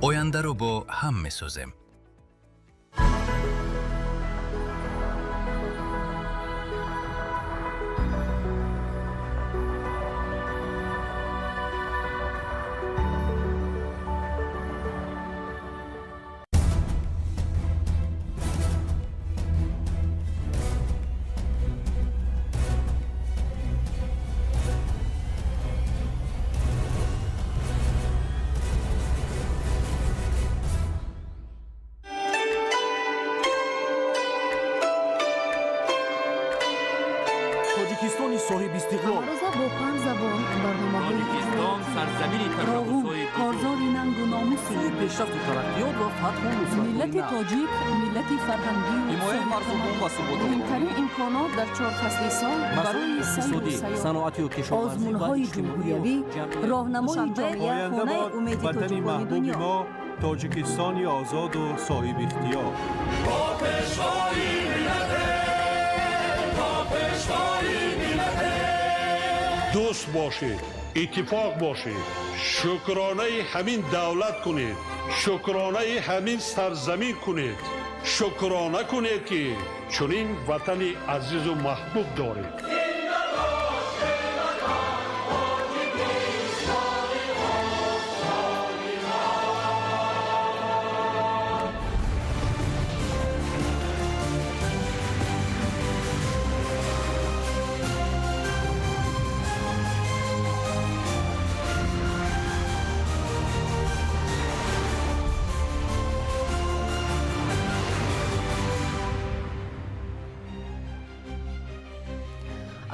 آینده رو با هم می‌سازیم. تاجیکستان صاحب استقلال امروز با 5 زبان برنامه‌های تاجیکستان سرزمین تشخص‌های کارزار ننگ و ناموسی پیشرفت و ترقیات و فتح و نصرت ملت تاجیک ملت فرهنگی و حمایت مردم و ثبات مهمترین امکانات در 4 فصل سال برای سیر و اقتصادی، سیاحت، صنعتی و کشاورزی و آزمون‌های اجتماعی جمهوریوی، راهنمای جامعه آینده خانه باد امید وطن تاجیکان محبوب دنیا. ما تاجیکستانی آزاد و صاحب اختیار. دوست باشید، اتفاق باشید، شکرانه همین دولت کنید، شکرانه همین سرزمین کنید، شکرانه کنید که چنین وطن عزیز و محبوب دارید.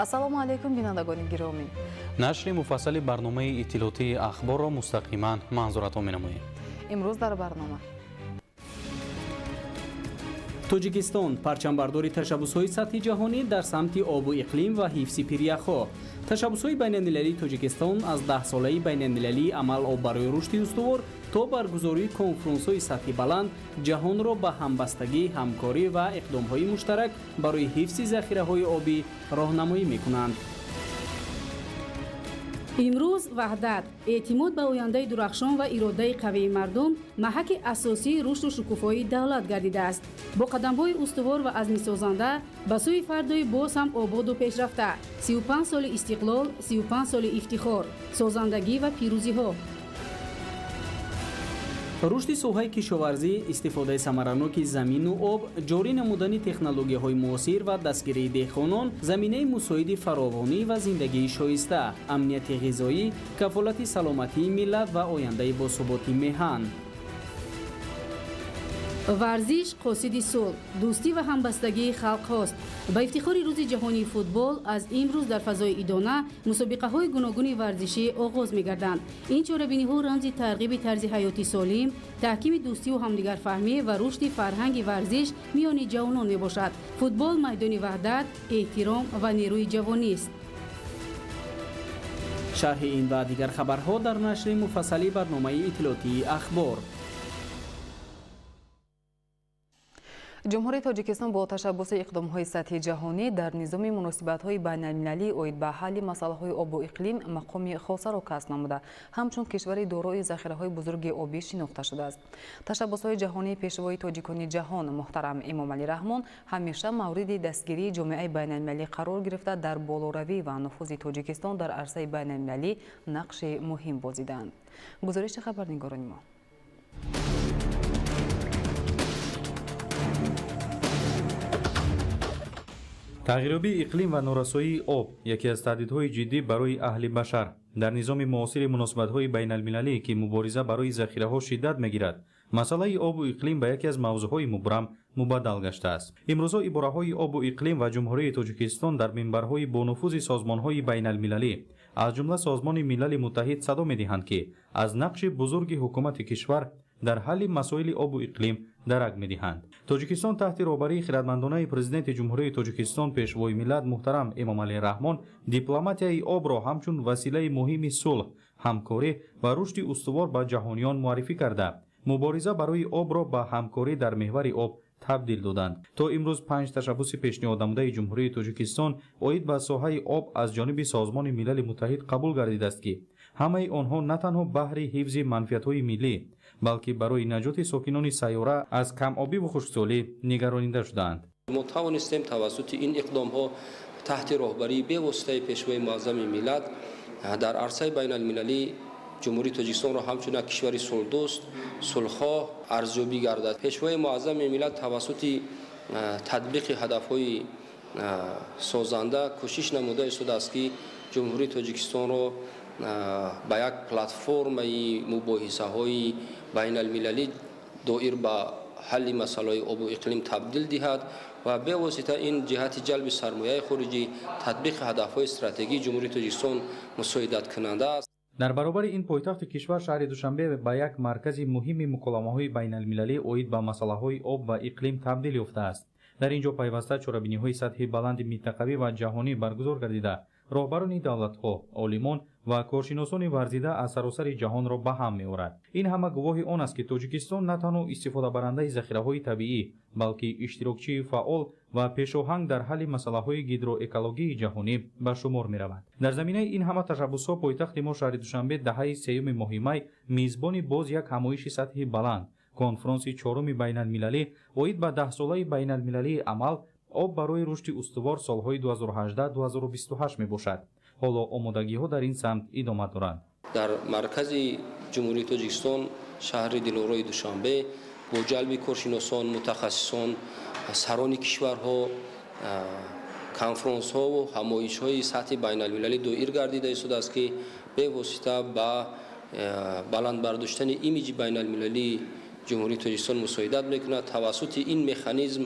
ассалому алайкум бинандагони гиромӣ. نشر مفصل برنامه اطلاعاتی اخبار را مستقیما منظورتان می‌نماییم. имрӯз дар барнома توجیکستان پرچمبرداری تشبس‌های سطحی جهانی در سمت آب و اقلیم و حفظ پیریخ‌ها. تشبس‌های بین‌المللی توجیکستان از 10 ساله بین‌المللی عمل آب برای رشد استوار تا برگزاری کنفرانس‌های سطحی بلند جهان را به همبستگی، همکاری و اقدام‌های مشترک برای حفظ ذخیره‌های آبی راهنمایی می‌کنند. имрӯз ваҳдат эътимод ба ояндаи дурахшон ва иродаи қавии мардум маҳаки асосии рушду шукуфоии давлат гардидааст. бо қадамҳои устувор ва азмисозанда ба сӯи фардои боз ҳам ободу пешрафта 35 соли истиқлол, 35 соли ифтихор, созандагӣ ва пирӯзиҳо. рушди соҳаи кишоварзӣ, истифодаи самараноки замину об, ҷорӣ намудани технологияҳои муосир ва дастгирии деҳқонон заминаи мусоиди фаровонӣ ва зиндагии шоиста, амнияти ғизоӣ, кафолати саломатии миллат ва ояндаи босуботи меҳан. варзиш қосиди сулҳ, дӯстӣ ва ҳамбастагии халқҳост. ба ифтихори рӯзи ҷаҳонии футбол аз имрӯз дар фазои идона мусобиқаҳои гуногуни варзишӣ оғоз мегарданд. ин чорабиниҳо рамзи тарғиби тарзи ҳаёти солим, таҳкими дӯстиву ҳамдигарфаҳмӣ ва рушди фарҳанги варзиш миёни ҷавонон мебошад. футбол майдони ваҳдат, эҳтиром ва нерӯи ҷавонист. шарҳи ин ва дигар хабарҳо дар нашри муфассали барномаи иттилоотии ахбор. ҷумҳурии тоҷикистон бо ташаббуси иқдомҳои сатҳи ҷаҳонӣ дар низоми муносибатҳои байналмилалӣ оид ба ҳалли масъалаҳои обу иқлим мақоми хосаро касб намуда ҳамчун кишвари дорои захираҳои бузурги обӣ шинохта шудааст. Ташаббусҳои ҷаҳонии пешвои тоҷикони ҷаҳон муҳтарам Эмомалӣ Раҳмон ҳамеша мавриди дастгирии ҷомеаи байналмилалӣ қарор гирифта дар болоравӣ ва нуфузи тоҷикистон дар арсаи байналмилалӣ нақши муҳим бозидаанд. гузориши хабарнигорони мо. тағйирёбии иқлим ва норасоии об яке аз таҳдидҳои ҷиддӣ барои аҳли башар дар низоми муосири муносибатҳои байналмилалӣ ки мубориза барои захираҳо шиддат мегирад, масъалаи обу иқлим ба яке аз мавзӯъҳои мубрам мубаддал гаштааст. имрӯзо ибораҳои обу иқлим ва ҷумҳурии тоҷикистон дар минбарҳои бонуфузи созмонҳои байналмилалӣ аз ҷумла созмони милали муттаҳид садо медиҳанд ки аз нақши бузурги ҳукумати кишвар дар ҳалли масоили обу иқлим дарак медиҳанд. тоҷикистон таҳти роҳбарии хиратмандонаи президенти ҷумҳурии тоҷикистон пешвои миллат муҳтарам Эмомалӣ Раҳмон дипломатияи обро ҳамчун василаи муҳими сулҳ, ҳамкорӣ ва рушди устувор ба ҷаҳониён муаррифӣ карда, мубориза барои обро ба ҳамкорӣ дар меҳвари об табдил доданд. то имрӯз 5 ташаббуси пешниҳоднамудаи ҷумҳурии тоҷикистон оид ба соҳаи об аз ҷониби созмони милали муттаҳид қабул гардидааст ки ҳамаи онҳо на танҳо баҳри ҳифзи манфиатҳои миллӣ балки барои наҷоти сокинони сайёра аз камобиву хушксолӣ нигаронида шудаанд. мо тавонистем тавассути ин иқдомҳо таҳти роҳбарии бевоситаи пешвои муаззами миллат дар арсаи байналмилалӣ ҷумҳурии тоҷикистонро ҳамчун як кишвари сулҳдӯст сулҳхоҳ арзёбӣ гардад. Пешвои муаззами миллат тавассути татбиқи ҳадафҳои созанда кӯшиш намуда истодааст ки ҷумҳурии тоҷикистонро ба як платформаи мубоҳисаҳои байналмилалӣ доир ба ҳалли масъалаҳои обу иқлим табдил диҳад ва бевосита ин ҷиҳати ҷалби сармояи хориҷӣ татбиқи ҳадафҳои стратегии ҷумҳурии тоҷикистон мусоидаткунанда аст. дар баробари ин пойтахти кишвар шаҳри душанбе ба як маркази муҳими муколамаҳои байналмилалӣ оид ба масъалаҳои об ва иқлим табдил ёфтааст. дар ин ҷо пайваста чорабиниҳои сатҳи баланди минтақавӣ ва ҷаҳонӣ баргузор гардида роҳбарони давлатҳо олимон ва коршиносони варзида аз саросари ҷаҳонро ба ҳам меорад. ин ҳама гувоҳи он аст ки тоҷикистон на танҳо истифодабарандаи захираҳои табиӣ балки иштирокчии фаъол ва пешоҳанг дар ҳалли масъалаҳои гидроэкологии ҷаҳонӣ ба шумор меравад. дар заминаи ин ҳама ташаббусҳо пойтахти мо шаҳри душанбе даҳаи 3 моҳи май мизбони боз як ҳамоиши сатҳи баланд конфронси 4 байналмилалӣ оид ба 10-солаи байналмилалии амал об барои рушди устувор солҳои 2018-2028 мебошад. ҳоло омодагиҳо дар ин самт идома доранд. дар маркази ҷумҳурии тоҷикистон шаҳри дилораи душанбе бо ҷалби коршиносон мутахассисон сарони кишварҳо конфронсҳову ҳамоишҳои сатҳи байналмилалӣ доир гардида истодааст ки бевосита ба баландбардоштани имиҷи байналмилалии ҷумҳурии тоҷикистон мусоидат мекунад. тавассути ин механизм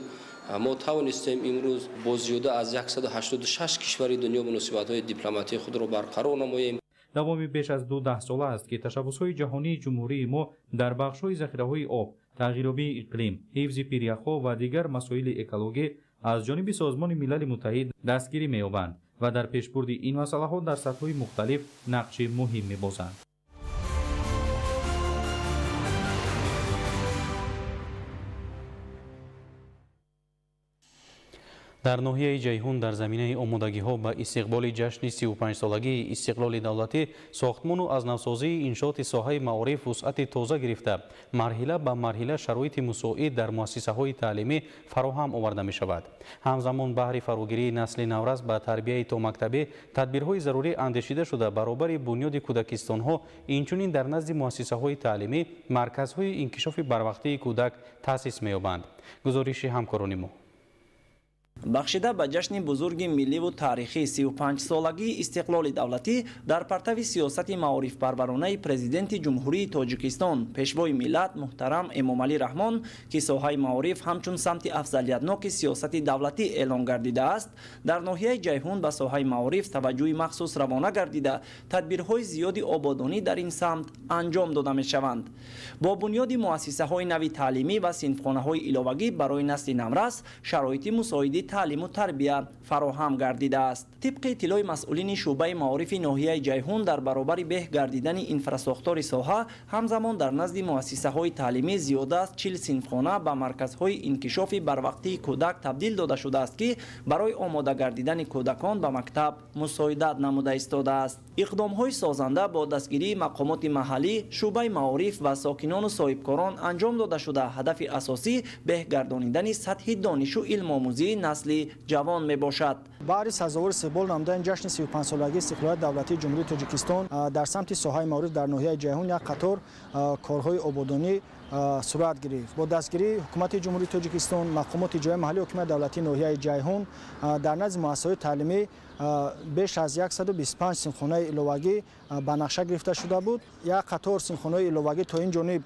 мо тавонистем имрӯз бо зиёда аз 186 кишвари дунё муносибатҳои дипломатии худро барқарор намоем. давоми беш аз 2 даҳсола аст ки ташаббусҳои ҷаҳонии ҷумҳурии мо дар бахшҳои захираҳои об тағйирёбии иқлим ҳифзи пиряхҳо ва дигар масоили экологӣ аз ҷониби созмони милали муттаҳид дастгирӣ меёбанд ва дар пешбурди ин масъалаҳо дар сатҳҳои мухталиф нақши муҳим мебозанд. дар ноҳияи ҷайҳун дар заминаи омодагиҳо ба истиқболи ҷашни 35-солагии истиқлоли давлатӣ сохтмону азнавсозии иншооти соҳаи маориф вусъати тоза гирифта марҳила ба марҳила шароити мусоид дар муассисаҳои таълимӣ фароҳам оварда мешавад. ҳамзамон баҳри фарогирии насли наврас ба тарбияи томактабӣ тадбирҳои зарурӣ андешида шуда баробари бунёди кӯдакистонҳо инчунин дар назди муассисаҳои таълимӣ марказҳои инкишофи барвақтии кӯдак таъсис меёбанд. гузориши ҳамкорони мо бахшида ба ҷашни бузурги милливу таърихии 35-солагии истиқлоли давлатӣ дар партави сиёсати маорифпарваронаи президенти ҷумҳурии тоҷикистон пешвои миллат муҳтарам эмомалӣ раҳмон ки соҳаи маориф ҳамчун самти афзалиятноки сиёсати давлатӣ эълон гардидааст дар ноҳияи ҷайҳун ба соҳаи маориф таваҷҷӯҳи махсус равона гардида тадбирҳои зиёди ободонӣ дар ин самт анҷом дода мешаванд. бо бунёди муассисаҳои нави таълимӣ ва синфхонаҳои иловагӣ барои насли наврас шароити мусоиди таълиму тарбия фароҳам гардидааст. тибқи иттилои масъулини шӯъбаи маорифи ноҳияи ҷайҳун дар баробари беҳ гардидани инфрасохтори соҳа ҳамзамон дар назди муассисаҳои таълимӣ зиёда аз 40 синфхона ба марказҳои инкишофи барвақтии кӯдак табдил дода шудааст ки барои омода гардидани кӯдакон ба мактаб мусоидат намуда истодааст. иқдомҳои созанда бо дастгирии мақомоти маҳаллӣ шӯъбаи маориф ва сокинону соҳибкорон анҷом дода шуда ҳадафи асосӣ беҳ гардонидани сатҳи донишу илмомӯзии насли ҷавон мебошад. баъди сазовори себол намудани ҷашни 35-солагии истиқлолияти давлатии ҷумҳурии тоҷикистон дар самти соҳаи маориф дар ноҳияи ҷайҳун як қатор корҳои ободонӣ сурат гирифт. бо дастгирии ҳукумати ҷумҳурии тоҷикистон мақомоти ҷояи маҳаллии ҳокимияти давлатии ноҳияи ҷайҳун дар назди муассисаҳои таълимӣ беш аз 125 синфхонаи иловагӣ ба нақша гирифта шуда буд. як қатор синфхонаи иловагӣ то ин ҷониб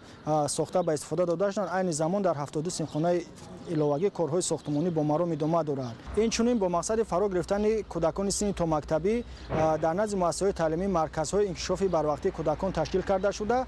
сохта ба истифода дода шуданд. айни замон дар 72 синфхонаи иловагӣ корҳои сохтмонӣ бо маром идома дорад. инчунин бо мақсади фаро гирифтани кӯдакони синни томактабӣ дар назди муассисаҳои таълимӣ марказҳои инкишофи барвақтии кӯдакон ташкил карда шуда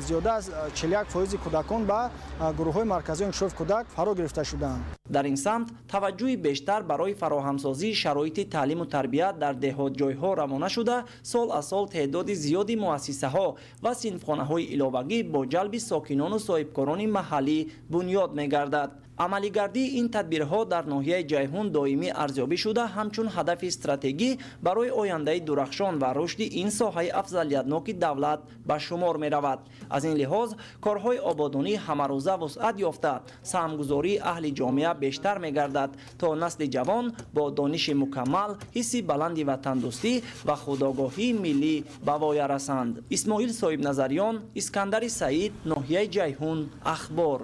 зиёда аз 41% кӯдакон ба гурӯҳҳои марказии инкишофи кӯдак фаро гирифта шуданд. дар ин самт таваҷҷӯҳи бештар барои фароҳамсозии шароити таълиму тарбият дар деҳотҷойҳо равона шуда сол аз сол теъдоди зиёди муассисаҳо ва синфхонаҳои иловагӣ бо ҷалби сокинону соҳибкорони маҳаллӣ бунёд мегардад. амалигардии ин тадбирҳо дар ноҳияи ҷайҳун доимӣ арзёбӣ шуда ҳамчун ҳадафи стратегӣ барои ояндаи дурахшон ва рушди ин соҳаи афзалиятноки давлат ба шумор меравад. аз ин лиҳоз корҳои ободонӣ ҳамарӯза вусъат ёфта саҳмгузории аҳли ҷомеа бештар мегардад то насли ҷавон бо дониши мукаммал ҳисси баланди ватандӯстӣ ва худогоҳии миллӣ ба воя расанд. исмоил соҳибназарён, искандари саид, ноҳияи ҷайҳун, ахбор.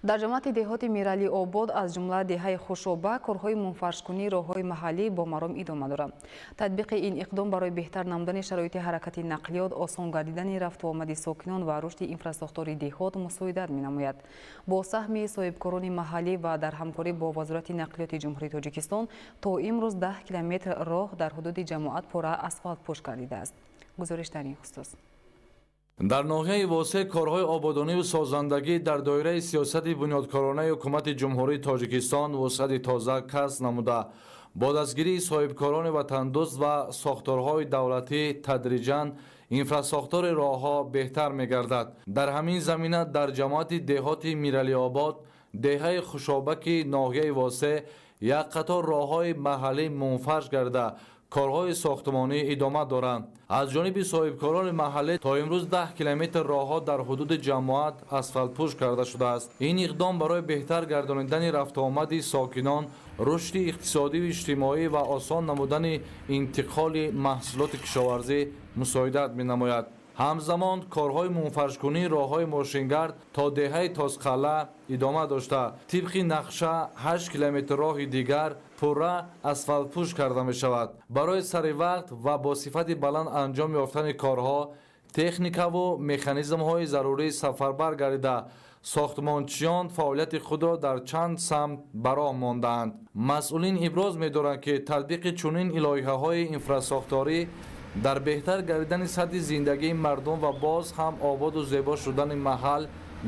дар ҷамоати деҳоти мирали обод аз ҷумла деҳаи хушоба корҳои мунфаршкунии роҳҳои маҳаллӣ бо маром идома дорад. татбиқи ин иқдом барои беҳтар намудани шароити ҳаракати нақлиёт, осон гардидани рафту омади сокинон ва рушди инфраструктури деҳот мусоидат менамояд. бо саҳми соҳибкорони маҳаллӣ ва дар ҳамкорӣ бо вазорати нақлиёти ҷумҳурии Тоҷикистон то имрӯз 10 километр роҳ дар ҳудуди ҷамоат пурра асфалтпӯш гардидааст. гузориш дар ин хусус. дар ноҳияи восеъ корҳои ободониву созандагӣ дар доираи сиёсати бунёдкоронаи ҳукумати ҷумҳурии Тоҷикистон вусъати тоза касб намуда бо дастгирии соҳибкорони ватандӯст ва сохторҳои давлатӣ тадриҷан инфрасохтори роҳҳо беҳтар мегардад. дар ҳамин замина дар ҷамоати деҳоти миралиобод, деҳаи хушобаки ноҳияи восеъ як қатор роҳҳои маҳаллӣ мунфарш гарда корҳои сохтмонӣ идома доранд. аз ҷониби соҳибкорони маҳаллӣ то имрӯз 10 километр роҳҳо дар ҳудуди ҷамоат асфалтпӯш карда шудааст. ин иқдом барои беҳтар гардонидани рафтуомади сокинон, рушди иқтисодиву иҷтимоӣ ва осон намудани интиқоли маҳсулоти кишоварзӣ мусоидат менамояд. ҳамзамон корҳои мунфаршкунии роҳҳои мошингард то деҳаи Тозқалъа идома дошта тибқи нақша 8 километр роҳи дигар пурра асфалтпӯш карда мешавад. барои саривақт ва бо сифати баланд анҷом ёфтани корҳо техникаву механизмҳои зарурӣ сафарбар гардида сохтмончиён фаъолияти худро дар чанд самт ба роҳ мондаанд. масъулин иброз медоранд ки татбиқи чунин лоиҳаҳои инфрасохторӣ дар беҳтар гардидани сатҳи зиндагии мардум ва боз ҳам ободу зебо шудани маҳал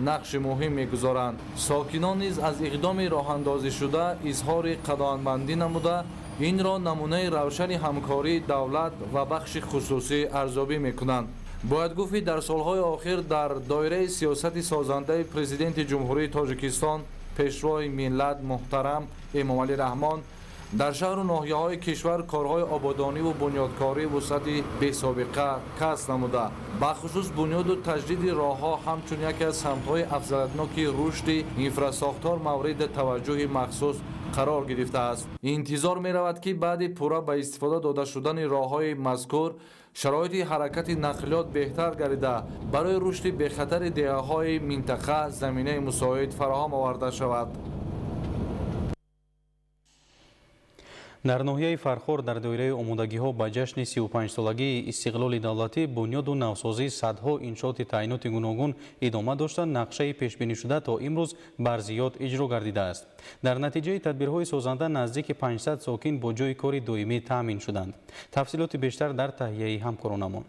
нақши муҳим мегузоранд. сокинон низ аз иқдоми роҳандозишуда изҳори қаноатмандӣ намуда инро намунаи равшани ҳамкории давлат ва бахши хусусӣ арзёбӣ мекунанд. бояд гуфти дар солҳои охир дар доираи сиёсати созандаи президенти ҷумҳурии Тоҷикистон пешвои миллат муҳтарам Эмомалӣ Раҳмон дар шаҳру ноҳияҳои кишвар корҳои ободониву бунёдкорӣ вусъати бесобиқа касб намуда бахусус бунёду таҷдиди роҳҳо ҳамчун яке аз самтҳои афзалиятноки рушди инфрасохтор мавриди таваҷҷӯҳи махсус қарор гирифтааст. интизор меравад ки баъди пурра ба истифода дода шудани роҳҳои мазкур шароити ҳаракати нақлиёт беҳтар гардида барои рушди бехатари деҳаҳои минтақа заминаи мусоид фароҳам оварда шавад. дар ноҳияи Фархор дар доираи омодагиҳо ба ҷашни 35-солагии истиқлоли давлатӣ бунёду навсозии садҳо иншооти таъйиноти гуногун идома дошта нақшаи пешбинишуда то имрӯз бар зиёд иҷро гардидааст. дар натиҷаи тадбирҳои созанда наздики 500 сокин бо ҷойи кори доимӣ таъмин шуданд. тафсилоти бештар дар таҳияи ҳамкоронамон.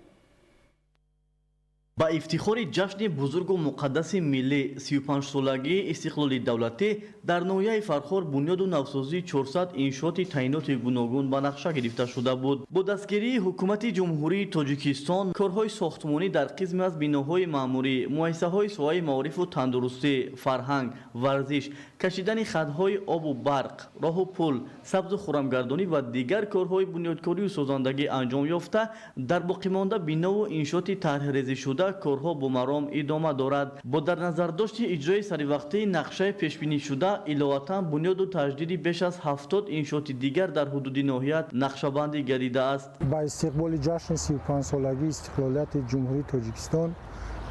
ба ифтихори ҷашни бузургу муқаддаси миллӣ 35-солагии истиқлоли давлатӣ дар ноҳияи Фархор бунёду навсозии 400 иншооти таъйиноти гуногун ба нақша гирифта шуда буд. бо дастгирии ҳукумати ҷумҳурии Тоҷикистон корҳои сохтмонӣ дар қисме аз биноҳои маъмурӣ, муассисаҳои соҳаи маорифу тандурустӣ, фарҳанг, варзиш, кашидани хатҳои обу барқ, роҳу пул, сабзу хуррамгардонӣ ва дигар корҳои бунёдкорию созандагӣ анҷом ёфта дар боқимонда бинову иншооти тарҳрезишуда корҳо бо маром идома дорад. бо дар назардошти иҷрои саривақтии нақшаи пешбинишуда иловатан бунёду таҷдиди беш аз 70 иншооти дигар дар ҳудуди ноҳият нақшабандӣ гардидааст. ба истиқболи ҷашни 35-солагии истиқлолияти ҷумҳурии Тоҷикистон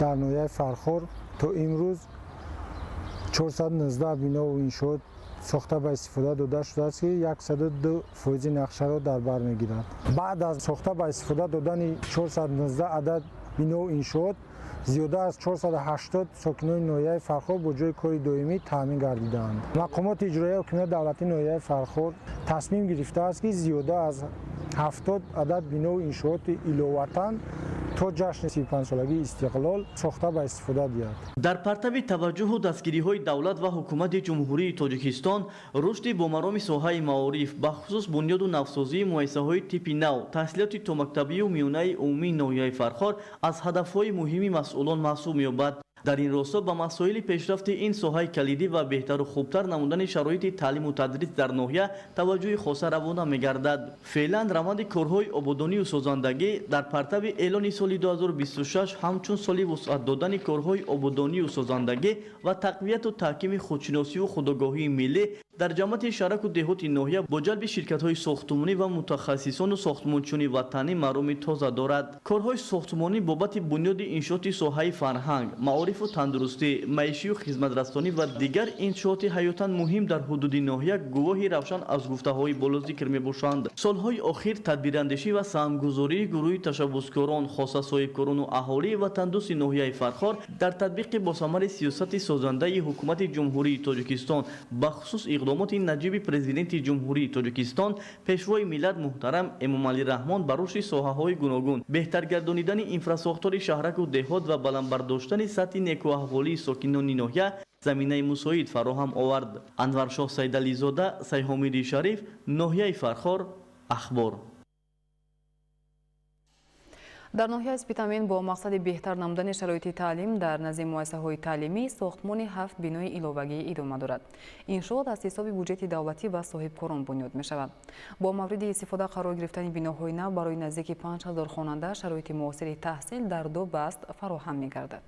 дар ноҳияи Фархор то имрӯз 419 бинову иншоот сохта ба истифода дода шудааст ки 102% нақшаро дар бар мегирад. баъд аз сохта ба истифода додани 419 адад бинову иншоот зиёда аз 480 сокинони ноҳияи Фархор бо ҷойи кори доимӣ таъмин гардидаанд. мақомоти иҷроияи ҳукумати давлатии ноҳияи Фархор тасмим гирифтааст ки зиёда аз 70 адад бинову иншооти иловатан то ҷашни 35-солагии истиқлол сохта ба истифода диҳад. дар партави таваҷҷӯҳу дастгириҳои давлат ва ҳукумати ҷумҳурии Тоҷикистон рушди бомароми соҳаи маориф бахусус бунёду навсозии муассисаҳои типи нав, таҳсилоти томактабию миёнаи умумии ноҳияи Фархор аз ҳадафҳои муҳими масъулон маҳсуб меёбад. дар ин росто ба масоили пешрафти ин соҳаи калидӣ ва беҳтару хубтар намудани шароити таълиму тадрис дар ноҳия таваҷҷӯҳи хоса равона мегардад. феълан раванди корҳои ободонию созандагӣ дар партави эълони соли 2026 ҳамчун соли вусъат додани корҳои ободонию созандагӣ ва тақвияту таҳкими худшиносию худогоҳии миллӣ дар ҷамъияти шараку деҳоти ноҳия бо ҷалби ширкатҳои сохтмонӣ ва мутахассисону сохтмончунӣ ватанӣ маъруми тоза дорад. корҳои сохтмонӣ бобати бунёди иншооти соҳаи фарҳанг, маорифу тандурустӣ, маишию хизматрасонӣ ва дигар иншооти ҳаётан муҳим дар ҳудуди ноҳия гувоҳи равшан аз гуфтаҳои болозикр мебошанд. солҳои охир тадбирандешӣ ва саҳмгузории гурӯҳи ташаббускорон, хоса соҳибкорону аҳолии ватандӯсти ноҳияи Фархор дар татбиқи босамари сиёсати созандаи ҳукумати ҷумҳурии Тоҷикистон бахусус иқдомоти наҷиби президенти ҷумҳурии Тоҷикистон пешвои миллат муҳтарам Эмомалӣ Раҳмон ба рушди соҳаҳои гуногун, беҳтар гардонидани инфраструктураи шаҳраку деҳот ва баландбардоштани сатҳи некуаҳволии сокинони ноҳия заминаи мусоид фароҳам овард. Анваршоҳ Сайдализода, Сайҳомиди Шариф, ноҳияи Фархор, Ахбор. дар ноҳияи Спитамин бо мақсади беҳтар намудани шароити таълим дар назди муассисаҳои таълимӣ сохтмони 7 бинои иловагӣ идома дорад. Иншоот аз ҳисоби буҷети давлатӣ ва соҳибкорон бунёд мешавад. бо мавриди истифода қарор гирифтани биноҳои нав барои наздики 5000 хонанда шароити муосири таҳсил дар ду баст фароҳам мегардад.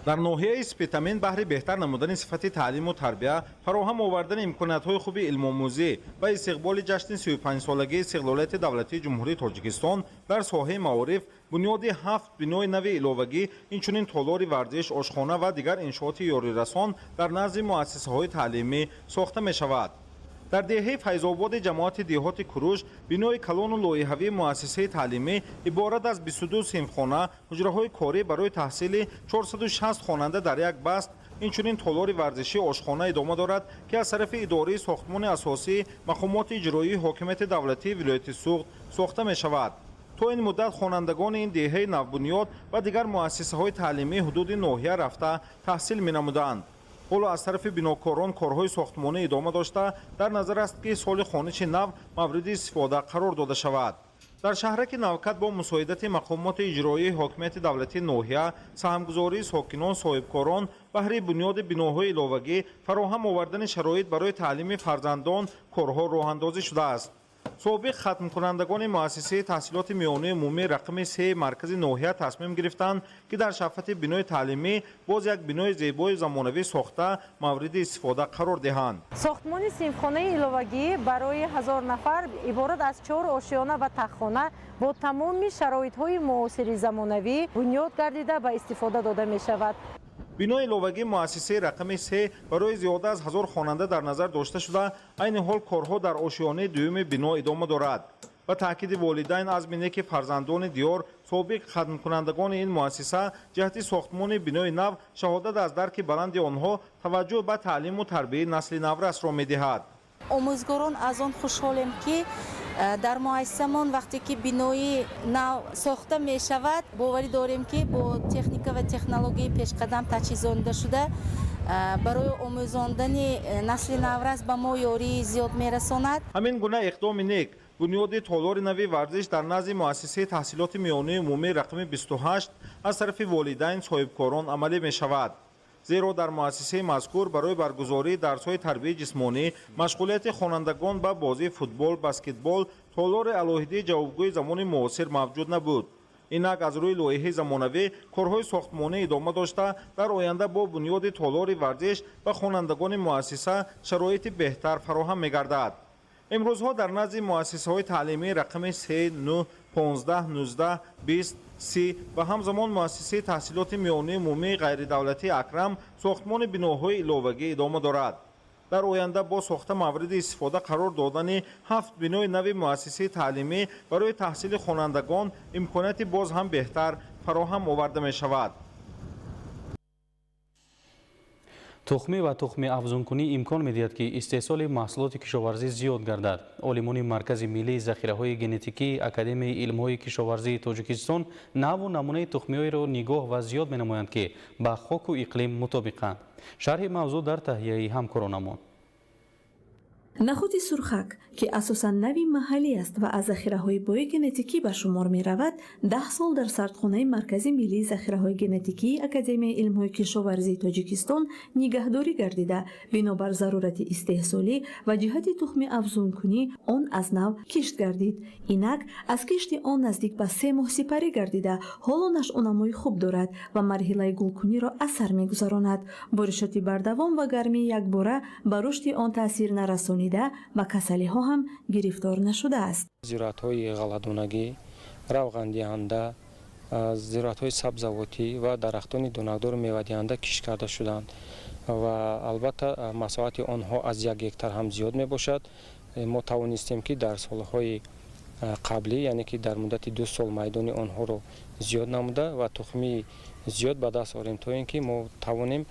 дар ноҳияи Спитамин баҳри беҳтар намудани сифати таълиму тарбия, фароҳам овардани имкониятҳои хуби илмомӯзӣ ва истиқболи ҷашни 35-солагии истиқлолияти давлатии ҷумҳурии Тоҷикистон дар соҳаи маориф бунёди 7 бинои нави иловагӣ, инчунин толори варзиш, ошхона ва дигар иншооти ёрирасон дар назди муассисаҳои таълимӣ сохта мешавад. дар деҳаи Файзободи ҷамоати деҳоти Куруш бинои калону лоиҳавии муассисаи таълимӣ иборат аз 22 синфхона, ҳуҷраҳои корӣ барои таҳсили 460 хонанда дар як баст, инчунин толори варзишӣ ошхона идома дорад, ки аз тарафи идораи сохтмони асосии мақомоти иҷроии ҳокимияти давлатии вилояти Суғд сохта мешавад. то ин муддат хонандагони ин деҳаи навбунёд ва дигар муассисаҳои таълимии ҳудуди ноҳия рафта таҳсил менамуданд. ҳоло аз тарафи бинокорон корҳои сохтмонӣ идома дошта, дар назар аст ки соли хониши нав мавриди истифода қарор дода шавад. дар шаҳраки Навкат бо мусоидати мақомоти иҷроии ҳокимияти давлатии ноҳия, саҳмгузории сокинон, соҳибкорон баҳри бунёди биноҳои иловагӣ фароҳам овардани шароит барои таълими фарзандон корҳо роҳандозӣ шудааст. собиқ хатмкунандагони муассисаи таҳсилоти миёнаи умумии рақами 3 маркази ноҳия тасмим гирифтанд, ки дар шафати бинои таълимӣ боз як бинои зебои замонавӣ сохта мавриди истифода қарор диҳанд. сохтмони синфхонаи иловагӣ барои 1000 нафар иборат аз 4 ошиёна ва таххона бо тамоми шароитҳои муосири замонавӣ бунёд гардида ба истифода дода мешавад. бинои иловагии муассисаи рақами 3 барои зиёда аз 1000 хонанда дар назар дошта шуда, айни ҳол корҳо дар ошиёнаи дуюми бино идома дорад. ба таъкиди волидайн азми неки фарзандони диёр, собиқ хатмкунандагони ин муассиса ҷиҳати сохтмони бинои нав шаҳодат аз дарки баланди онҳо таваҷҷӯҳ ба таълиму тарбияи насли наврасро медиҳад. омӯзгорон аз он хушҳолем, ки дар муассисамон вақте ки бинои нав сохта мешавад, боварӣ дорем, ки бо техника ва технологияи пешқадам таҷҳизонида шуда барои омӯзондани насли наврас ба мо ёрии зиёд мерасонад. ҳамин гуна иқдоми нек бунёди толори нави варзиш дар назди муассисаи таҳсилоти миёнаи умумии рақами 28 аз тарафи волидайн соҳибкорон амалӣ мешавад. зеро дар муассисаи мазкур барои баргузории дарсҳои тарбияи ҷисмонӣ, машғулияти хонандагон ба бозии футбол, баскетбол, толори алоҳидаи ҷавобгӯи замони муосир мавҷуд набуд. инак аз рӯи лоиҳаи замонавӣ корҳои сохтмонӣ идома дошта, дар оянда бо бунёди толори варзиш ба хонандагони муассиса шароити беҳтар фароҳам мегардад. имрӯзҳо дар назди муассисаҳои таълимии рақами 3, 9, 15, 19, 20, 30 ва ҳамзамон муассисаи таҳсилоти миёнаи умумии ғайридавлатии Акрам сохтмони биноҳои иловагӣ идома дорад. дар оянда бо сохта мавриди истифода қарор додани 7 бинои нави муассисаи таълимӣ барои таҳсили хонандагон имконияти боз ҳам беҳтар фароҳам оварда мешавад. тухмӣ ва тухми афзункунӣ имкон медиҳад ки истеҳсоли маҳсулоти кишоварзӣ зиёд гардад. олимони маркази миллии захираҳои генетикии академияи илмҳои кишоварзии Тоҷикистон наву намунаи тухмиҳоеро нигоҳ ва зиёд менамоянд, ки ба хоку иқлим мутобиқанд. шарҳи мавзӯъ дар таҳияи ҳамкоронамон. нахоти сурхак ки асосан нави маҳаллӣ аст ва аз захираҳои бои генетикӣ ба шумор меравад 10 сол дар сардхонаи маркази миллии захираҳои генетикии академияи илмҳои кишоварзии тоҷикистон нигаҳдорӣ гардида бинобар зарурати истеҳсолӣ ва ҷиҳати тухми афзункунӣ он аз нав кишт гардид. инак аз кишти он наздик ба 3 моҳ сипарӣ гардида ҳоло нашъунамои хуб дорад ва марҳилаи гулкуниро асар мегузаронад. боришоти бардавом ва гармии якбора ба рушди он таъсир нарасонида ба касалиҳо ҳам гирифтор нашудааст. зироатҳои ғалладонагӣ, равғандиҳанда, зироатҳои сабзавотӣ ва дарахтони донадору мевадиҳанда кишт карда шуданд ва албатта масоҳати онҳо аз 1 гектар ҳам зиёд мебошад. мо тавонистем ки дар солҳои қаблӣ, яъне ки дар муддати 2 сол майдони онҳоро зиёд намуда ва тухми зиёд ба даст орем то ин ки мо тавонем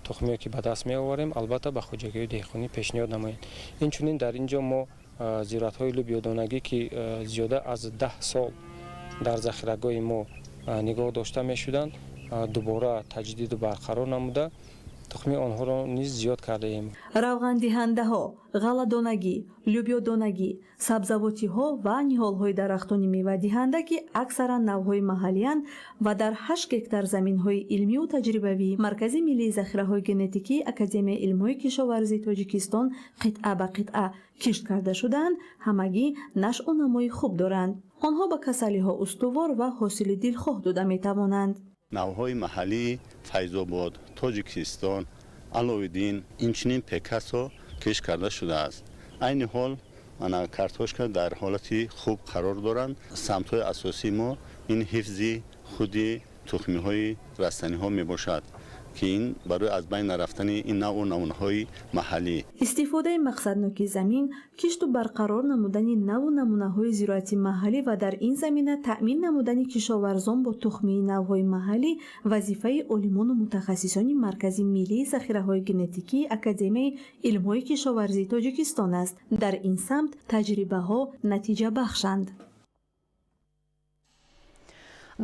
тухмие ки ба даст меоварем албатта ба хоҷагиҳои деҳқонӣ пешниҳод намоем. инчунин дар ин ҷо мо зироатҳои лӯбиёдонагӣ ки зиёда аз 10 сол дар захирагоҳи мо нигоҳ дошта мешуданд дубора таҷдиду барқарор намуда тухми онҳоро низ зиёд кардаем. равғандиҳандаҳо, ғалладонагӣ, лӯбиёдонагӣ, сабзавотиҳо ва ниҳолҳои дарахтони мевадиҳанда ки аксаран навъҳои маҳаллиянд ва дар 8 гектар заминҳои илмиву таҷрибавӣ маркази миллии захираҳои генетикии академияи илмҳои кишоварзии тоҷикистон қитъа ба қитъа кишт карда шудаанд ҳамагӣ нашъу намои хуб доранд. онҳо ба касалиҳо устувор ва ҳосили дилхоҳ дода метавонанд. навъҳои маҳаллии Файзобод, Тоҷикистон, Аловиддин, инчунин Пекасо кишт карда шудааст. айни ҳол картошка дар ҳолати хуб қарор доранд. самтҳои асосии мо ин ҳифзи худи тухмиҳои растаниҳо мебошад ки ин барои аз байн нарафтани ин навъу намунаҳои маҳаллӣ. истифодаи мақсадноки замин, кишту барқарор намудани навъу намунаҳои зироати маҳаллӣ ва дар ин замина таъмин намудани кишоварзон бо тухмии навъҳои маҳаллӣ вазифаи олимону мутахассисони маркази миллии захираҳои генетикии академияи илмҳои кишоварзии тоҷикистон аст. дар ин самт таҷрибаҳо натиҷабахшанд.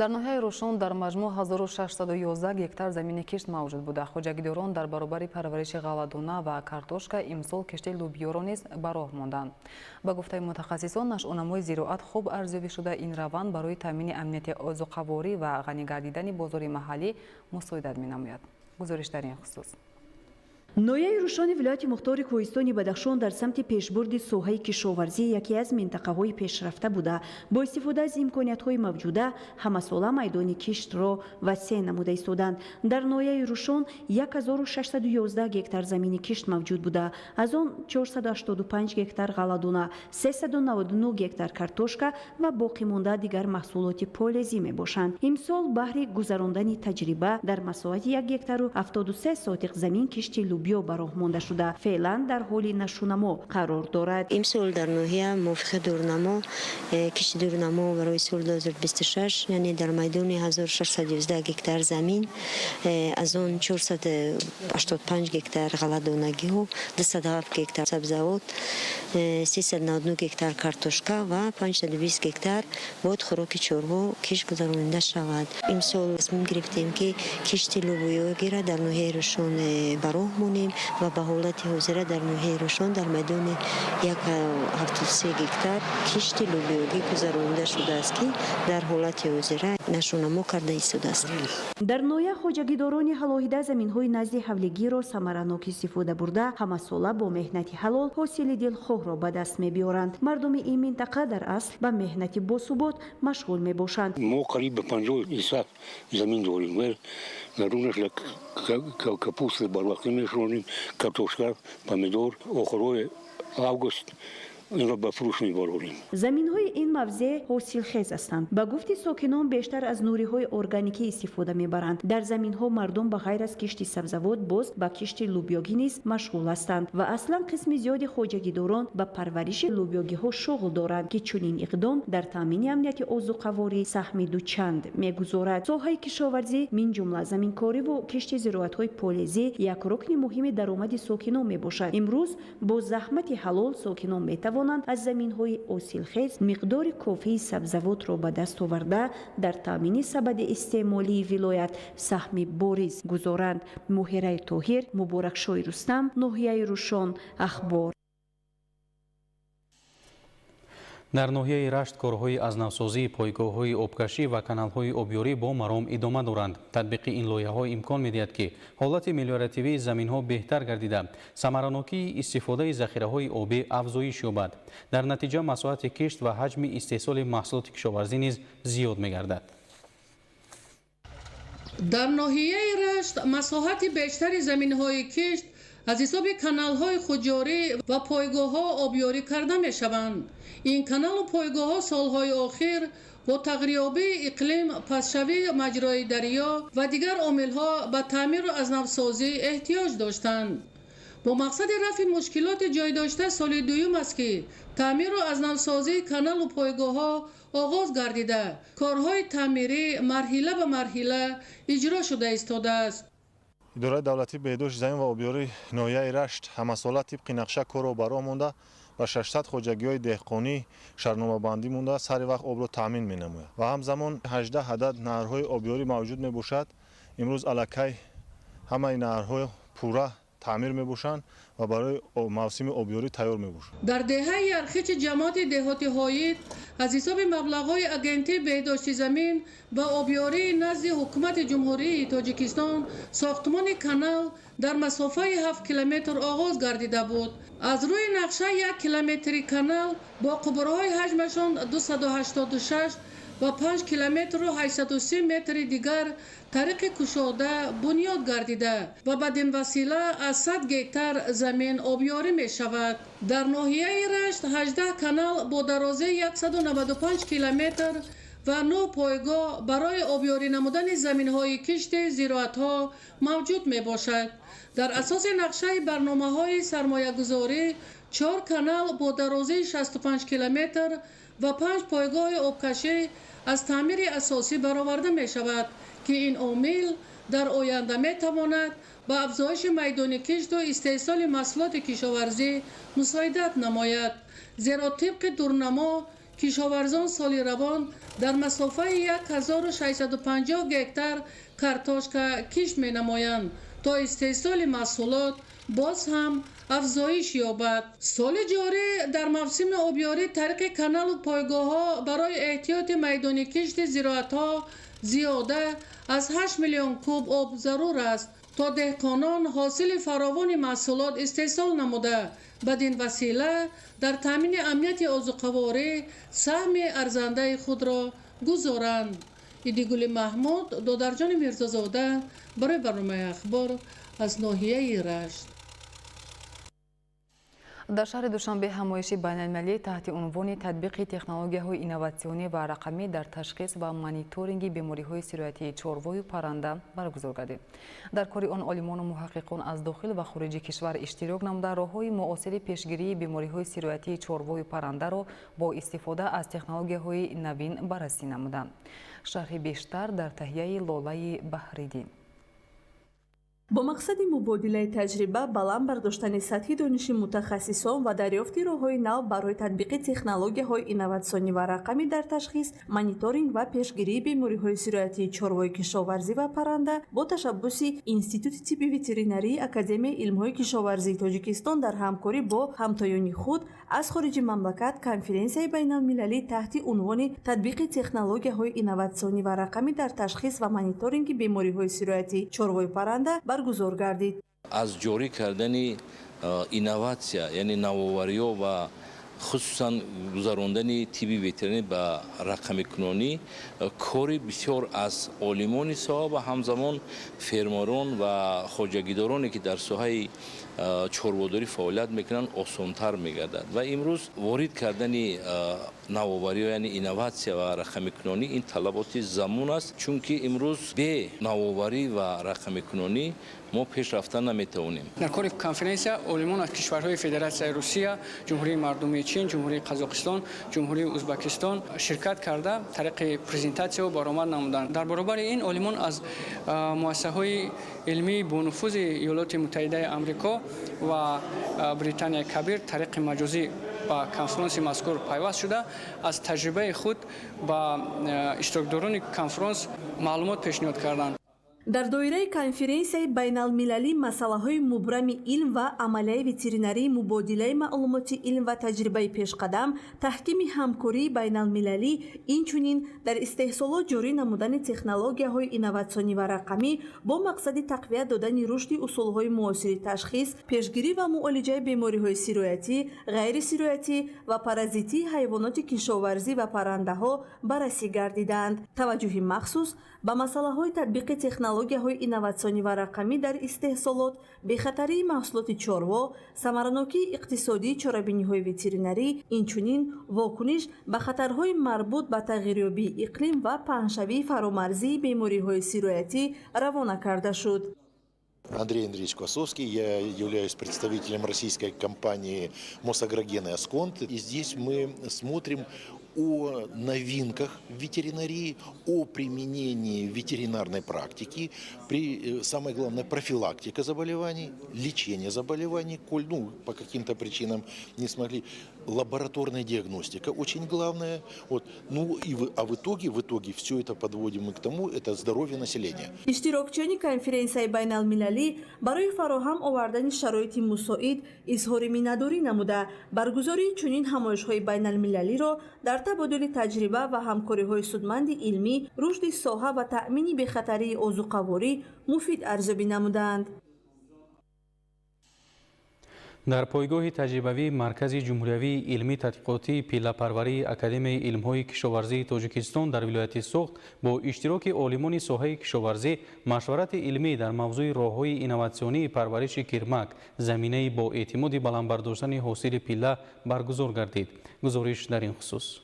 дар ноҳияи рӯшон дар маҷмӯъ 1611 гектар замини кишт мавҷуд буда. хоҷагидорон дар баробари парвариши ғалладона ва картошка имсол кишти лӯбиёро низ ба роҳ монданд. ба гуфтаи мутахассисон нашъунамои зироат хуб арзёбӣ шуда ин раванд барои таъмини амнияти озуқаворӣ ва ғанӣ гардидани бозори маҳаллӣ мусоидат менамояд. гузориш дар ин хусус. ноҳияи рӯшони вилояти мухтори кӯҳистони Бадахшон дар самти пешбурди соҳаи кишоварзӣ яке аз минтақаҳои пешрафта буда бо истифода аз имкониятҳои мавҷуда ҳамасола майдони киштро васеъ намуда истоданд. дар ноҳияи рӯшон 1611 гектар замини кишт мавҷуд буда, аз он 485 гектар ғалладона, 399 гектар картошка ва боқӣ монда дигар маҳсулоти полезӣ мебошанд. имсол баҳри гузарондани таҷриба дар масоҳати 1 гектару 73 сотиқ замин кишти лӯбиё ба роҳ монда шуда феълан дар ҳоли нашунамо қарор дорад. имсол дар ноҳия мувофиқи дурнамо кишти дурнамо барои соли 2026 яъне дар майдони 1611 гектар замин аз он 485 гектар ғалладонагиҳо, 207 гектар сабзавот, 399 гектар картошка ва 520 гектар бод хӯроки чорво кишт гузаронида шавад. имсол тасмим гирифтем ки кишти лӯбиёгиро дар ноҳияи рӯшон ба роҳ монем ва ба ҳолати ҳозира дар ноҳияи рӯшон дар майдони 173 гектар кишти лӯбиёгӣ гузаронида шудааст ки дар ҳолати ҳозира нашунамо карда истодааст. дар ноҳия хоҷагидорони ҳалоҳида заминҳои назди ҳавлигиро самаранок истифода бурда ҳамасола бо меҳнати ҳалол ҳосили дилхоҳро ба даст мебиёранд. мардуми ин минтақа дар асл ба меҳнати босубот машғул мебошанд. мо қариб ба 50% замин дорем. Нарунаш капуста барвақти мешонем, картошка, помидор, охирои август инро ба фурӯш мебарорем. заминҳои ин мавзеъ ҳосилхез ҳастанд. ба гуфти сокинон бештар аз нуриҳои органикӣ истифода мебаранд. дар заминҳо мардум ба ғайр аз кишти сабзавот боз ба кишти лӯбиёгӣ низ машғул ҳастанд ва аслан қисми зиёди хоҷагидорон ба парвариши лӯбиёгиҳо шуғл доранд ки чунин иқдом дар таъмини амнияти озуқаворӣ саҳми дучанд мегузорад. соҳаи кишоварзӣ мин ҷумла заминкориву кишти зироатҳои полезӣ як рукни муҳими даромади сокинон мебошад. имрӯз бо заҳмати ҳалол сокинон метавонанд از زمین‌های حاصلخیز مقدار کافی سبزیجاتро ба даст оварда дар таъмини сабади истеъмолии вилоят саҳми бориз гузоранд. муҳираи тоҳир, муборакшои рустам, ноҳияи рӯшон, ахбор. дар ноҳияи рашт корҳои азнавсозии пойгоҳҳои обкашӣ ва каналҳои обёрӣ бо маром идома доранд. татбиқи ин лоиҳаҳо имкон медиҳад ки ҳолати мелиоративии заминҳо беҳтар гардида самаранокии истифодаи захираҳои обӣ афзоиш ёбад. дар натиҷа масоати кишт ва ҳаҷми истеҳсоли маҳсулоти кишоварзӣ низ зиёд мегардад. дар ноҳияи рашт масоҳати бештари заминҳои кишт аз ҳисоби каналҳои худҷорӣ ва пойгоҳҳо обёрӣ карда мешаванд. ин каналу пойгоҳҳо солҳои охир бо тағйирёбии иқлим, пасшавии маҷрои дарё ва дигар омилҳо ба таъмиру азнавсозӣ эҳтиёҷ доштанд. бо мақсади рафъи мушкилоти ҷойдошта соли дуюм аст ки таъмиру азнавсозии каналу пойгоҳҳо оғоз гардида корҳои таъмирӣ марҳила ба марҳила иҷро шуда истодааст. идораи давлатии беҳдошти замин ва обёрии ноҳияи рашт ҳамасола тибқи нақша корро баро монда ба 600 хоҷагиҳои деҳқонӣ шарномабандӣ монда сари вақт обро таъмин менамояд ва ҳамзамон 18 адад наҳрҳои обёрӣ мавҷуд мебошад. имрӯз аллакай ҳамаи наҳрҳо пурра таъмир мебошанд ва барои мавсими обёрӣ тайёр мебошанд. дар деҳаи ярхичи ҷамоати деҳоти ҳоид аз ҳисоби маблағҳои агентии беҳдошти замин ва обёрии назди ҳукумати ҷумҳурии тоҷикистон сохтмони канал дар масофаи 7 километр оғоз гардида буд. аз рӯи нақша 1 километри канал бо қубурҳои ҳаҷмашон 286 ва 5 километру 830 метри дигар тариқи кушода бунёд гардида ва бадин васила аз 100 гектар замин обёрӣ мешавад. дар ноҳияи рашт 18 канал бо дарозаи 195 километр ва 9 пойгоҳ барои обёрӣ намудани заминҳои кишти зироатҳо мавҷуд мебошад. дар асоси нақшаи барномаҳои сармоягузорӣ 4 канал бо дарозаи 65 километр ва 5 пойгоҳи обкашӣ аз таъмири асосӣ бароварда мешавад ки ин омил дар оянда метавонад ба афзоиши майдони кишту истеҳсоли маҳсулоти кишоварзӣ мусоидат намояд. зеро тибқи дурнамо кишоварзон соли равон дар масофаи 1650 гектар картошка кишт менамоянд то истеҳсоли маҳсулот боз ҳам афзоиш ёбад. соли ҷорӣ дар мавсими обёрӣ тариқи каналу пойгоҳҳо барои эҳтиёти майдони кишти зироатҳо зиёда аз 8 миллион куб об зарур аст то деҳқонон ҳосили фаровони маҳсулот истеҳсол намуда бадин васила дар таъмини амнияти озуқаворӣ саҳми арзандаи худро гузоранд. идигули маҳмуд, додарҷони мирзозода барои барномаи ахбор аз ноҳияи рашт. дар шаҳри душанбе ҳамоиши байналмилалӣ таҳти унвони татбиқи технологияҳои инноватсионӣ ва рақамӣ дар ташхис ва мониторинги бемориҳои сироятии чорвою парранда баргузор гардид. дар кори он олимону муҳаққиқон аз дохил ва хориҷи кишвар иштирок намуда роҳҳои муосири пешгирии бемориҳои сироятии чорвою паррандаро бо истифода аз технологияҳои навин баррасӣ намуданд. шарҳи бештар дар таҳияи Лолаи Баҳриддин. бо мақсади мубодилаи таҷриба, баланд бардоштани сатҳи дониши мутахассисон ва дарёфти роҳҳои нав барои татбиқи технологияҳои инноватсионӣ ва рақамӣ дар ташхис, мониторинг ва пешгирии бемориҳои сироятии чорвои кишоварзӣ ва парранда бо ташаббуси Институти тибби ветеринарии Академияи илмҳои кишоварзии Тоҷикистон дар ҳамкорӣ бо ҳамтоёни худ аз хориҷи мамлакат конференсияи байналмилалӣ таҳти унвони татбиқи технологияҳои инноватсионӣ ва рақамӣ дар ташхис ва мониторинги бемориҳои сироятии чорвои парранда баргузор гардид. аз ҷорӣ кардани инноватсия, яъне навовариё ва хусусан гузарондани тибби ветеринарӣ ба рақамикунонӣ кори бисёр аз олимони соҳа ва ҳамзамон фермерон ва хоҷагидороне ки дар соҳаи чорводорӣ фаъолият мекунанд осонтар мегардад ва имрӯз ворид кардани навовариё яъне инноватсия ва рақамикунонӣ ин талаботи замон аст, чунки имрӯз бе навоварӣ ва рақамикунонӣ мо пеш рафта наметавонем. дар кори конференсия олимон аз кишварҳои федератсияи Русия, ҷумҳурии мардумии Чин, ҷумҳурии Қазоқистон, ҷумҳурии Узбекистон ширкат карда тариқи презентатсияҳо баромад намуданд. дар баробари ин олимон аз муассисаҳои илмии бонуфузи Иёлоти Муттаҳидаи Амрико ва Британияи Кабир тариқи маҷозӣ ба конференси мазкур пайваст шуда аз таҷрибаи худ ба иштирокдорони конференс маълумот пешниҳод карданд. дар доираи конференсияи байналмилалӣ масъалаҳои мубрами илм ва амалияи ветеринарӣ, мубодилаи маълумоти илм ва таҷрибаи пешқадам, таҳкими ҳамкории байналмилалӣ, инчунин дар истеҳсолот ҷорӣ намудани технологияҳои инноватсионӣ ва рақамӣ бо мақсади тақвият додани рушди усулҳои муосири ташхис, пешгирӣ ва муолиҷаи бемориҳои сироятӣ, ғайрисироятӣ ва паразитии ҳайвоноти кишоварзӣ ва паррандаҳо баррасӣ гардиданд. Таваҷҷӯҳи махсус ба масъалаҳои татбиқи технологияҳои инноватсионӣ ва рақамӣ дар истеҳсолот, бехатарии маҳсулоти чорво, самаранокии иқтисодии чорабиниҳои ветеринарӣ, инчунин вокуниш ба хатарҳои марбут ба тағйирёбии иқлим ва паҳншавии фаромарзии бемориҳои сироятӣ равона карда шуд. Андрей Андреевич Квасовский, я являюсь представителем российской компании Мосагроген и Асконт. И здесь мы смотрим о новинках в ветеринарии, о применении ветеринарной практики, самое главное, профилактика заболеваний, лечение заболеваний, коль по каким-то причинам не смогли, лабораторная диагностика очень главная. А в итоге все это подводим мы к тому, это здоровье населения. иштирокчиёни конференсияи байналмилалӣ барои фароҳам овардани шароити мусоид изҳори миннатдорӣ намуда, баргузории чунин ҳамоишҳои байналмилалиро дар табодули таҷриба ва ҳамкориҳои судманди илмӣ, рушди соҳа ва таъмини бехатарии озуқаворӣ муфид арзёбӣ намуданд. дар пойгоҳи таҷрибавии маркази ҷумҳуриявии илмӣ тадқиқотии пиллапарварии академияи илмҳои кишоварзии тоҷикистон дар вилояти Суғд бо иштироки олимони соҳаи кишоварзӣ машварати илмӣ дар мавзӯи роҳҳои инноватсионии парвариши кирмак, заминаи бо эътимоди баландбардоштани ҳосили пилла баргузор гардид. гузориш дар ин хусус.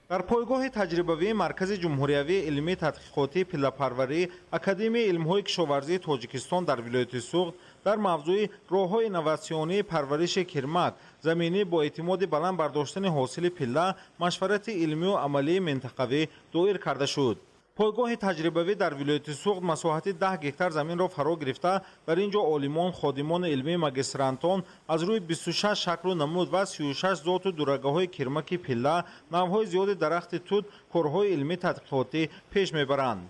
дар пойгоҳи таҷрибавии маркази ҷумҳуриявии илмии тадқиқотии пиллапарварӣ академияи илмҳои кишоварзии тоҷикистон дар вилояти Суғд дар мавзӯи роҳҳои инноватсионии парвариши кирмак, заминӣ бо эътимоди баланд бардоштани ҳосили пилла машварати илмию амалии минтақавӣ доир карда шуд. пойгоҳи таҷрибавӣ дар вилояти Суғд масоҳати 10 гектар заминро фаро гирифта, дар ин ҷо олимон, ходимони илмӣ, магистрантон аз рӯи 26 шаклу намуд ва 36 зоту дурагаҳои кирмаки пилла, навъҳои зиёди дарахти тут, корҳои илмӣ тадқиқотӣ пеш мебаранд.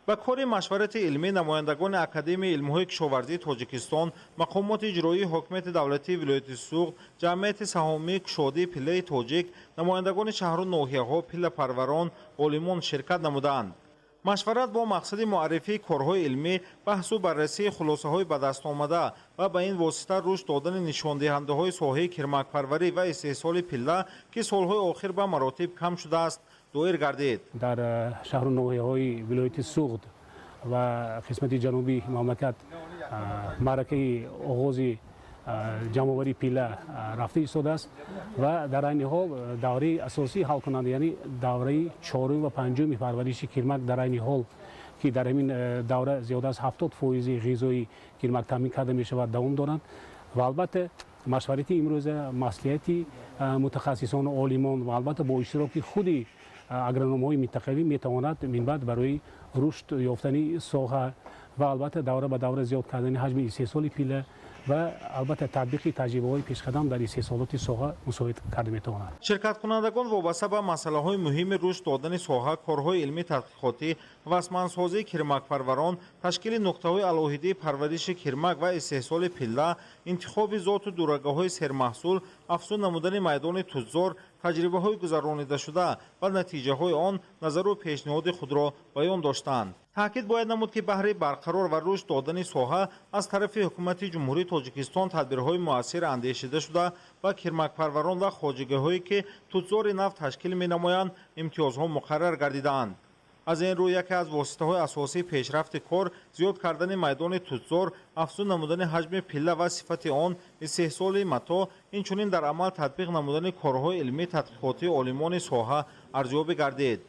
ба кори машварати илмӣ намояндагони академияи илмҳои кишоварзии тоҷикистон, мақомоти иҷроии ҳокимияти давлатии вилояти Суғд, ҷамъияти саҳомии кушодии пиллаи тоҷик, намояндагони шаҳру ноҳияҳо, пиллапарварон, олимон ширкат намуданд. машварат бо мақсади муаррифии корҳои илмӣ, баҳсу баррасии хулосаҳои ба дастомада ва ба ин восита рушд додани нишондиҳандаҳои соҳаи кирмакпарварӣ ва истеҳсоли пилла, ки солҳои охир ба маротиб кам шудааст, доир гардид. дар шаҳру ноҳияҳои вилояти Суғд ва қисмати ҷанубии мамлакат маъракаи оғози ҷамъоварии пилла рафта истодааст ва дар айни ҳол давраи асосии ҳалкунанда, яъне давраи 4 ва 5 парвариши кирмак дар айни ҳол, ки дар ҳамин давра зиёда аз 70% ғизои кирмак таъмин карда мешавад, давом доранд. ва албатта машварати имрӯза, маслиҳати мутахассисону олимон ва албатта бо иштироки худи агрономҳои минтақавӣ метавонад минбаъд барои рушд ёфтани соҳа ва албатта давра ба давра зиёд кардани ҳаҷми истеҳсоли пилла ва албатта татбиқи таҷрибаҳои пешқадам дар истеҳсолоти соҳа мусоид карда метавонад. ширкаткунандагон вобаста ба масъалаҳои муҳими рушд додани соҳа, корҳои илмӣ тадқиқотӣ, ҳавасмандсозии кирмакпарварон, ташкили нуқтаҳои алоҳидии парвариши кирмак ва истеҳсоли пилла, интихоби зоту дурагаҳои сермаҳсул, афзун намудани майдони тутзор, таҷрибаҳои гузаронидашуда ва натиҷаҳои он назару пешниҳоди худро баён доштанд. таъкид бояд намуд, ки баҳри барқарор ва рушд додани соҳа аз тарафи ҳукумати ҷумҳурии тоҷикистон тадбирҳои муассир андешида шуда ба кирмакпарварон ва хоҷигаҳое ки тутзори нав ташкил менамоянд имтиёзҳо муқаррар гардиданд. аз ин рӯ яке аз воситаҳои асосии пешрафти кор зиёд кардани майдони тутзор, афзун намудани ҳаҷми пилла ва сифати он, истеҳсоли мато, инчунин дар амал татбиқ намудани корҳои илмии тадқиқотии олимони соҳа арзёбӣ гардид.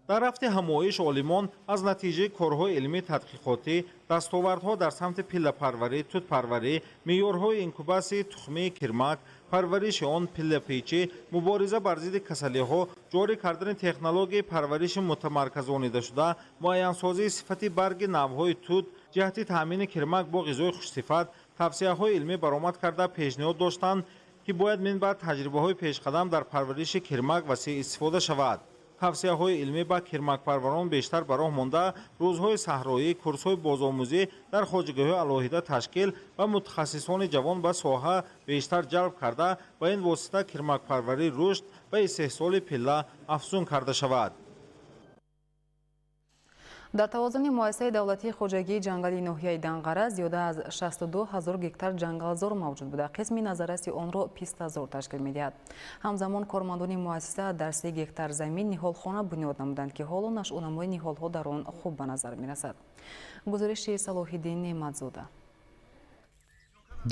дар рафти ҳамоиш олимон аз натиҷаи корҳои илмии тадқиқотӣ, дастовардҳо дар самти пиллапарварӣ, тутпарварӣ, меъёрҳои инкубасияи тухмии кирмак, парвариши он, пиллапечӣ, мубориза бар зидди касалиҳо, ҷорӣ кардани технологияи парвариши мутамарказонидашуда, муайянсозии сифати барги навъҳои тут, ҷиҳати таъмини кирмак бо ғизои хушсифат, тавсияҳои илмӣ баромад карда пешниҳод доштанд, ки бояд минбаъд таҷрибаҳои пешқадам дар парвариши кирмак васеъ истифода шавад. тавсияҳои илмӣ ба кирмакпарварон бештар ба роҳ монда, рӯзҳои саҳроӣ, курсҳои бозомӯзӣ дар хоҷагиҳои алоҳида ташкил ва мутахассисони ҷавон ба соҳа бештар ҷалб карда, ба ин восита кирмакпарварӣ рушд ва истеҳсоли пилла афзун карда шавад. дар тавозуни муассисаи давлатии хоҷагии ҷангали ноҳияи Данғара зиёда аз 62 000 гектар ҷангалзор мавҷуд буда, қисми назараси онро пистазор ташкил медиҳад. ҳамзамон кормандони муассиса дар 3 гектар замин ниҳолхона бунёд намуданд ки ҳоло нашъунамои ниҳолҳо дар он хуб ба назар мерасад. гузориши Салоҳиддин Неъматзода.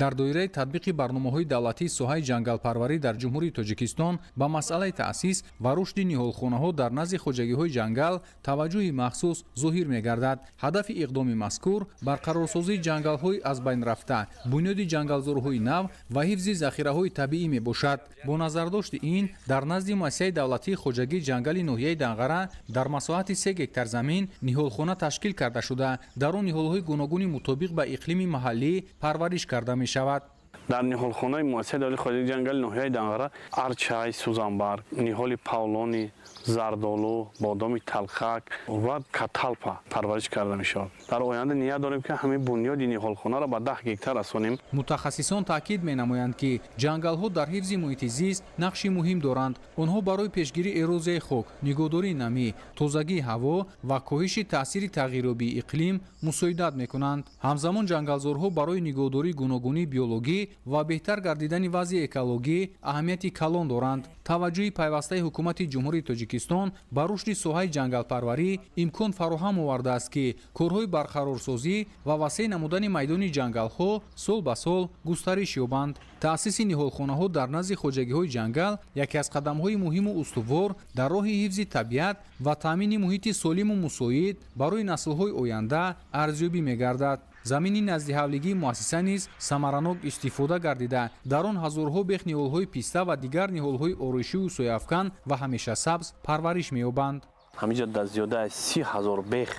дар доираи татбиқи барномаҳои давлатии соҳаи ҷангалпарварӣ дар ҷумҳурии Тоҷикистон ба масъалаи таъсис ва рушди ниҳолхонаҳо дар назди хоҷагиҳои ҷангал таваҷҷӯҳи махсус зоҳир мегардад. ҳадафи иқдоми мазкур барқарорсозии ҷангалҳои аз байн рафта, бунёди ҷангалзорҳои нав ва ҳифзи захираҳои табиӣ мебошад. бо назардошти ин, дар назди муассисаи давлатии хоҷагии ҷангали ноҳияи Данғара дар масоҳати 3 гектар замин ниҳолхона ташкил карда шуда, дар он ниҳолҳои гуногуни мутобиқ ба иқлими маҳаллӣ парвариш карда мешавад. дар ниҳолхонаи муассисаи давлатии хоҷагии ҷангали ноҳияи Данғара арчай, сузанбарг, ниҳоли павлони, зардолу, бодоми талхак ва каталпа парвариш карда мешавад. дар оянда ният дорем ки ҳамин бунёди ниҳолхонаро ба 10 гектар расонем. мутахассисон таъкид менамоянд ки ҷангалҳо дар ҳифзи муҳити зист нақши муҳим доранд. онҳо барои пешгирии эрозияи хок, нигоҳдории намӣ, тозагии ҳаво ва коҳиши таъсири тағйирёбии иқлим мусоидат мекунанд. ҳамзамон ҷангалзорҳо барои нигоҳдории гуногунии биологӣ ва беҳтар гардидани вазъи экологӣ аҳамияти калон доранд. таваҷҷӯҳи пайвастаи ҳукумати ҷумҳурии Тоҷикистон ба рушди соҳаи ҷангалпарварӣ имкон фароҳам овардааст ки корҳои барқарорсозӣ ва васеъ намудани майдони ҷангалҳо сол ба сол густариш ёбанд. таъсиси ниҳолхонаҳо дар назди хоҷагиҳои ҷангал яке аз қадамҳои муҳиму устувор дар роҳи ҳифзи табиат ва таъмини муҳити солиму мусоид барои наслҳои оянда арзёбӣ мегардад. замини назди ҳавлигии муассиса низ самаранок истифода гардида, дар он ҳазорҳо бех ниҳолҳои писта ва дигар ниҳолҳои оришиву сояфкан ва ҳамешасабз парвариш меёбанд. ҳаминҷо дар зиёда аз 30 000 бех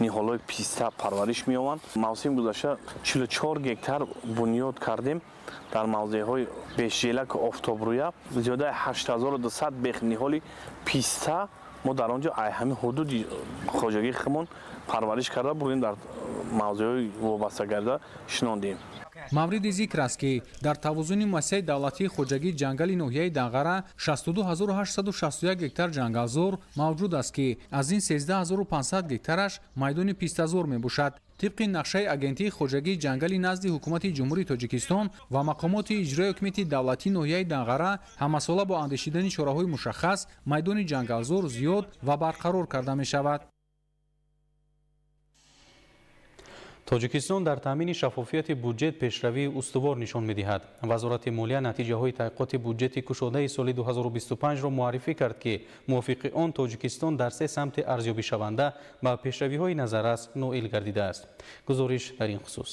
ниҳолҳои писта парвариш меёбанд. мавсими гузашта 44 гектар бунёд кардем дар мавзеъҳои бешҷелаку офтобрӯя. зиёда аз 8200 бех ниҳоли писта мо дар онҷо ҳамин ҳудуди хоҷагии худмон парвариш карда бурдем, дар мавзеъҳои вобаста гарда шинондем. мавриди зикр аст ки дар тавозуни муассисаи давлатии хоҷагии ҷангали ноҳияи Данғара 62 861 гектар ҷангалзор мавҷуд аст ки аз ин 13 500 гектараш майдони пистазор мебошад. тибқи нақшаи агентии хоҷагии ҷангали назди ҳукумати ҷумҳурии Тоҷикистон ва мақомоти иҷрои ҳукумати давлатии ноҳияи Данғара ҳамасола бо андешидани чораҳои мушаххас майдони ҷангалзор зиёд ва барқарор карда мешавад. тоҷикистон дар таъмини шаффофияти буҷет пешравии устувор нишон медиҳад. вазорати молия натиҷаҳои таҳқиқоти буҷети кушодаи соли 2025-ро муаррифӣ кард ки мувофиқи он тоҷикистон дар 3 самти арзёбишаванда ба пешравиҳои назаррас ноил гардидааст. гузориш дар ин хусус.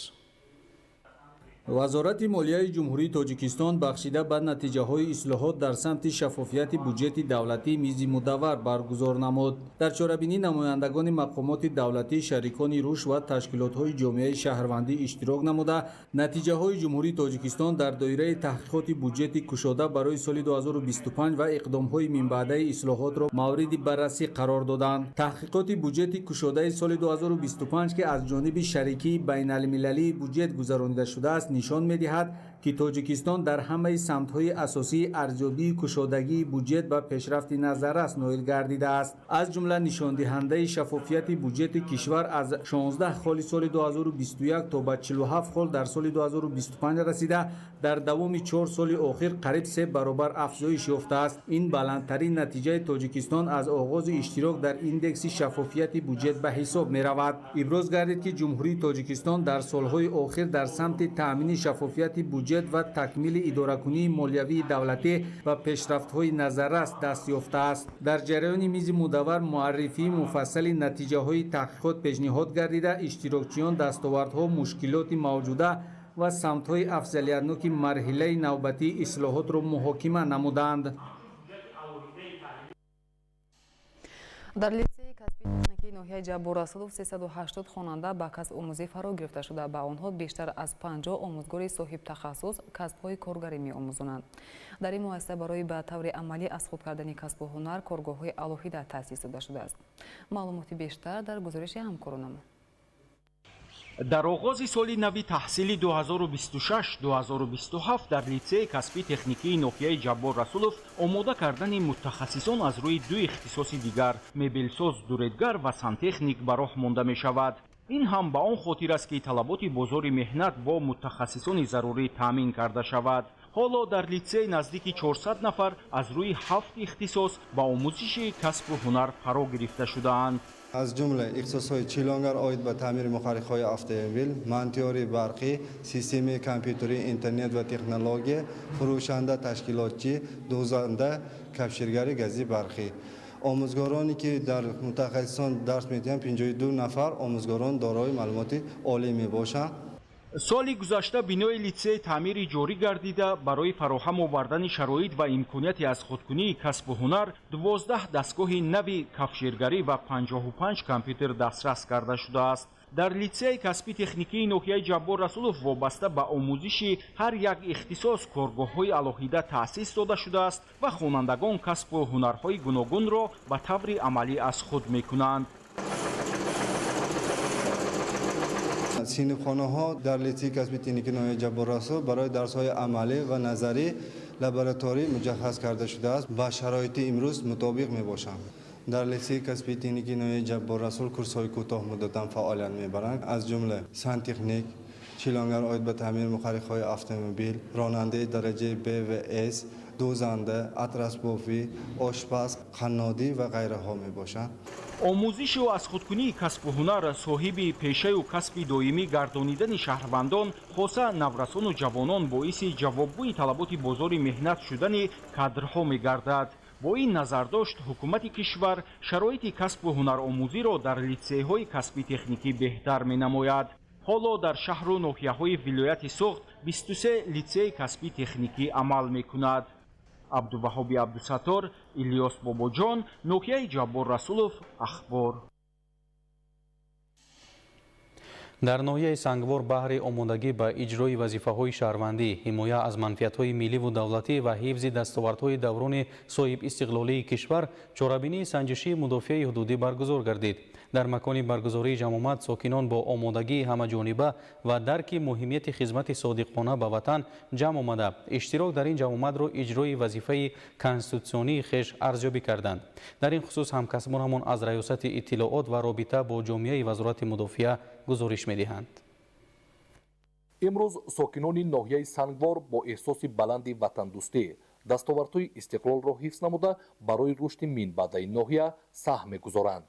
вазорати молияи ҷумҳурии Тоҷикистон бахшида ба натиҷаҳои ислоҳот дар самти шаффофияти буҷети давлатӣ мизи мудаввар баргузор намуд. дар чорабинӣ намояндагони мақомоти давлатӣ, шарикони рушд ва ташкилотҳои ҷомеаи шаҳрвандӣ иштирок намуда, натиҷаҳои ҷумҳурии Тоҷикистон дар доираи таҳқиқоти буҷети кушода барои соли 2025 ва иқдомҳои минбаъдаи ислоҳотро мавриди баррасӣ қарор доданд. таҳқиқоти буҷети кушодаи соли 2025 ки аз ҷониби шарикии байналмилалии буҷет гузаронида шудааст, нишон медиҳад ки Тоҷикистон дар ҳамаи самтҳои асосии арзёбии кушодагии буҷет ба пешрафти назаррас ноил гардидааст. аз ҷумла нишондиҳандаи шаффофияти буҷети кишвар аз 16 холи соли 2021 то ба 47 хол дар соли 2025 расида, дар давоми 4 соли охир қариб 3 баробар афзоиш ёфтааст. ин баландтарин натиҷаи Тоҷикистон аз оғози иштирок дар индекси шаффофияти буҷет ба ҳисоб меравад. иброз гардид ки ҷумҳурии Тоҷикистон дар солҳои охир дар самти таъмини шаффофияти буҷет ва такмили идоракунии молиявии давлатӣ ва пешрафтҳои назаррас даст ёфтааст. дар ҷараёни мизи мудаввар муаррифии муфассали натиҷаҳои таҳқиқот пешниҳод гардида, иштирокчиён дастовардҳо, мушкилоти мавҷуда ва самтҳои афзалиятноки марҳилаи навбатии ислоҳотро муҳокима намуданд. дар литсеи касби техникии ки ноҳияи Ҷаббор Расулов 380 хонанда ба касб омӯзӣ фаро гирифта шуда, ба онҳо бештар аз 50 омӯзгори соҳиб тахассус касбҳои коргарӣ меомӯзонанд. Дар ин муассиса барои ба таври амалӣ аз худ кардани касбу ҳунар коргоҳҳои алоҳида таъсис дода шудааст. маълумоти бештар дар гузориши ҳамкоронам. дар оғози соли нави таҳсили 2026-2027 дар литсеи касбии техникии ноҳияи Ҷаббор Расулов омода кардани мутахассисон аз рӯи ду ихтисоси дигар мебелсоз, дуретгар ва сантехник ба роҳ монда мешавад. ин ҳам ба он хотир аст ки талаботи бозори меҳнат бо мутахассисони зарурӣ таъмин карда шавад. ҳоло дар литсей наздики 400 нафар аз рӯи 7 ихтисос ба омӯзиши касбу ҳунар фаро гирифта шудаанд. аз ҷумла ихтисосҳои чилонгар оид ба таъмири мухаррикҳои автомобил, монтёри барқӣ, системаи компютерӣ, интернет ва технология, фурӯшанда, ташкилотчӣ, дӯзанда, кафширгари гази барқӣ. омӯзгороне ки дар мутахассисон дарс медиҳанд 52 нафар омӯзгорон дорои маълумоти олӣ мебошанд. соли гузашта бинои литсей таъмири ҷорӣ гардида барои фароҳам овардани шароит ва имконияти аз худкунии касбу ҳунар 12 дастгоҳи нави кафширгарӣ ва 55 компютер дастрас карда шудааст. дар литсеи касбии техникии ноҳияи Ҷаббор Расулов вобаста ба омӯзиши ҳар як ихтисос коргоҳҳои алоҳида таъсис дода шудааст ва хонандагон касбу ҳунарҳои гуногунро ба таври амалӣ аз худ мекунанд. синфхонаҳо дар литсеи касбии техникии ноҳияи Ҷаббор Расулов барои дарсҳои амалӣ ва назарӣ лабораторӣ муҷаҳҳаз карда шудааст, ба шароити имрӯз мутобиқ мебошанд. дар литсеи касбии техникии ноҳияи Ҷаббор Расулов курсҳои кӯтоҳмуддатан фаъолият мебаранд, аз ҷумла сантехник, чилонгар оид ба таъмири мухаррикҳои автомобил, ронандаи дараҷаи Б ва С, дӯзанда, атрасбофӣ, ошпаз, қаннодӣ ва ғайраҳо мебошанд. омӯзишу аз худкунии касбу ҳунар соҳиби пешаю касби доимӣ гардонидани шаҳрвандон, хоса наврасону ҷавонон боиси ҷавобгӯи талаботи бозори меҳнат шудани кадрҳо мегардад. бо ин назардошт ҳукумати кишвар шароити касбу ҳунаромӯзиро дар литсейҳои касби техникӣ беҳтар менамояд. ҳоло дар шаҳру ноҳияҳои вилояти Соғд 23 литсеи касби техникӣ амал мекунад. абдуваҳоби абдусаттор, Илёс Бобоҷон, ноҳияи Ҷаббор Расулов, ахбор. дар ноҳияи Сангвор баҳри омодагӣ ба иҷрои вазифаҳои шаҳрвандӣ, ҳимоя аз манфиатҳои милливу давлатӣ ва ҳифзи дастовардҳои даврони соҳибистиқлолии кишвар чорабинии санҷишии мудофиаи ҳудудӣ баргузор гардид. дар макони баргузории ҷамъомад сокинон бо омодагии ҳамаҷониба ва дарки муҳимияти хизмати содиқона ба ватан ҷамъ омада, иштирок дар ин ҷамъомадро иҷрои вазифаи конститутсионии хеш арзёбӣ карданд. дар ин хусус ҳамкасбонамон аз раёсати иттилоот ва робита бо ҷомеаи вазорати мудофиа гузориш медиҳанд. имрӯз сокинони ноҳияи Сангвор бо эҳсоси баланди ватандӯстӣ дастовардҳои истиқлолро ҳифз намуда барои рушди минбаъдаи ноҳия саҳм мегузоранд.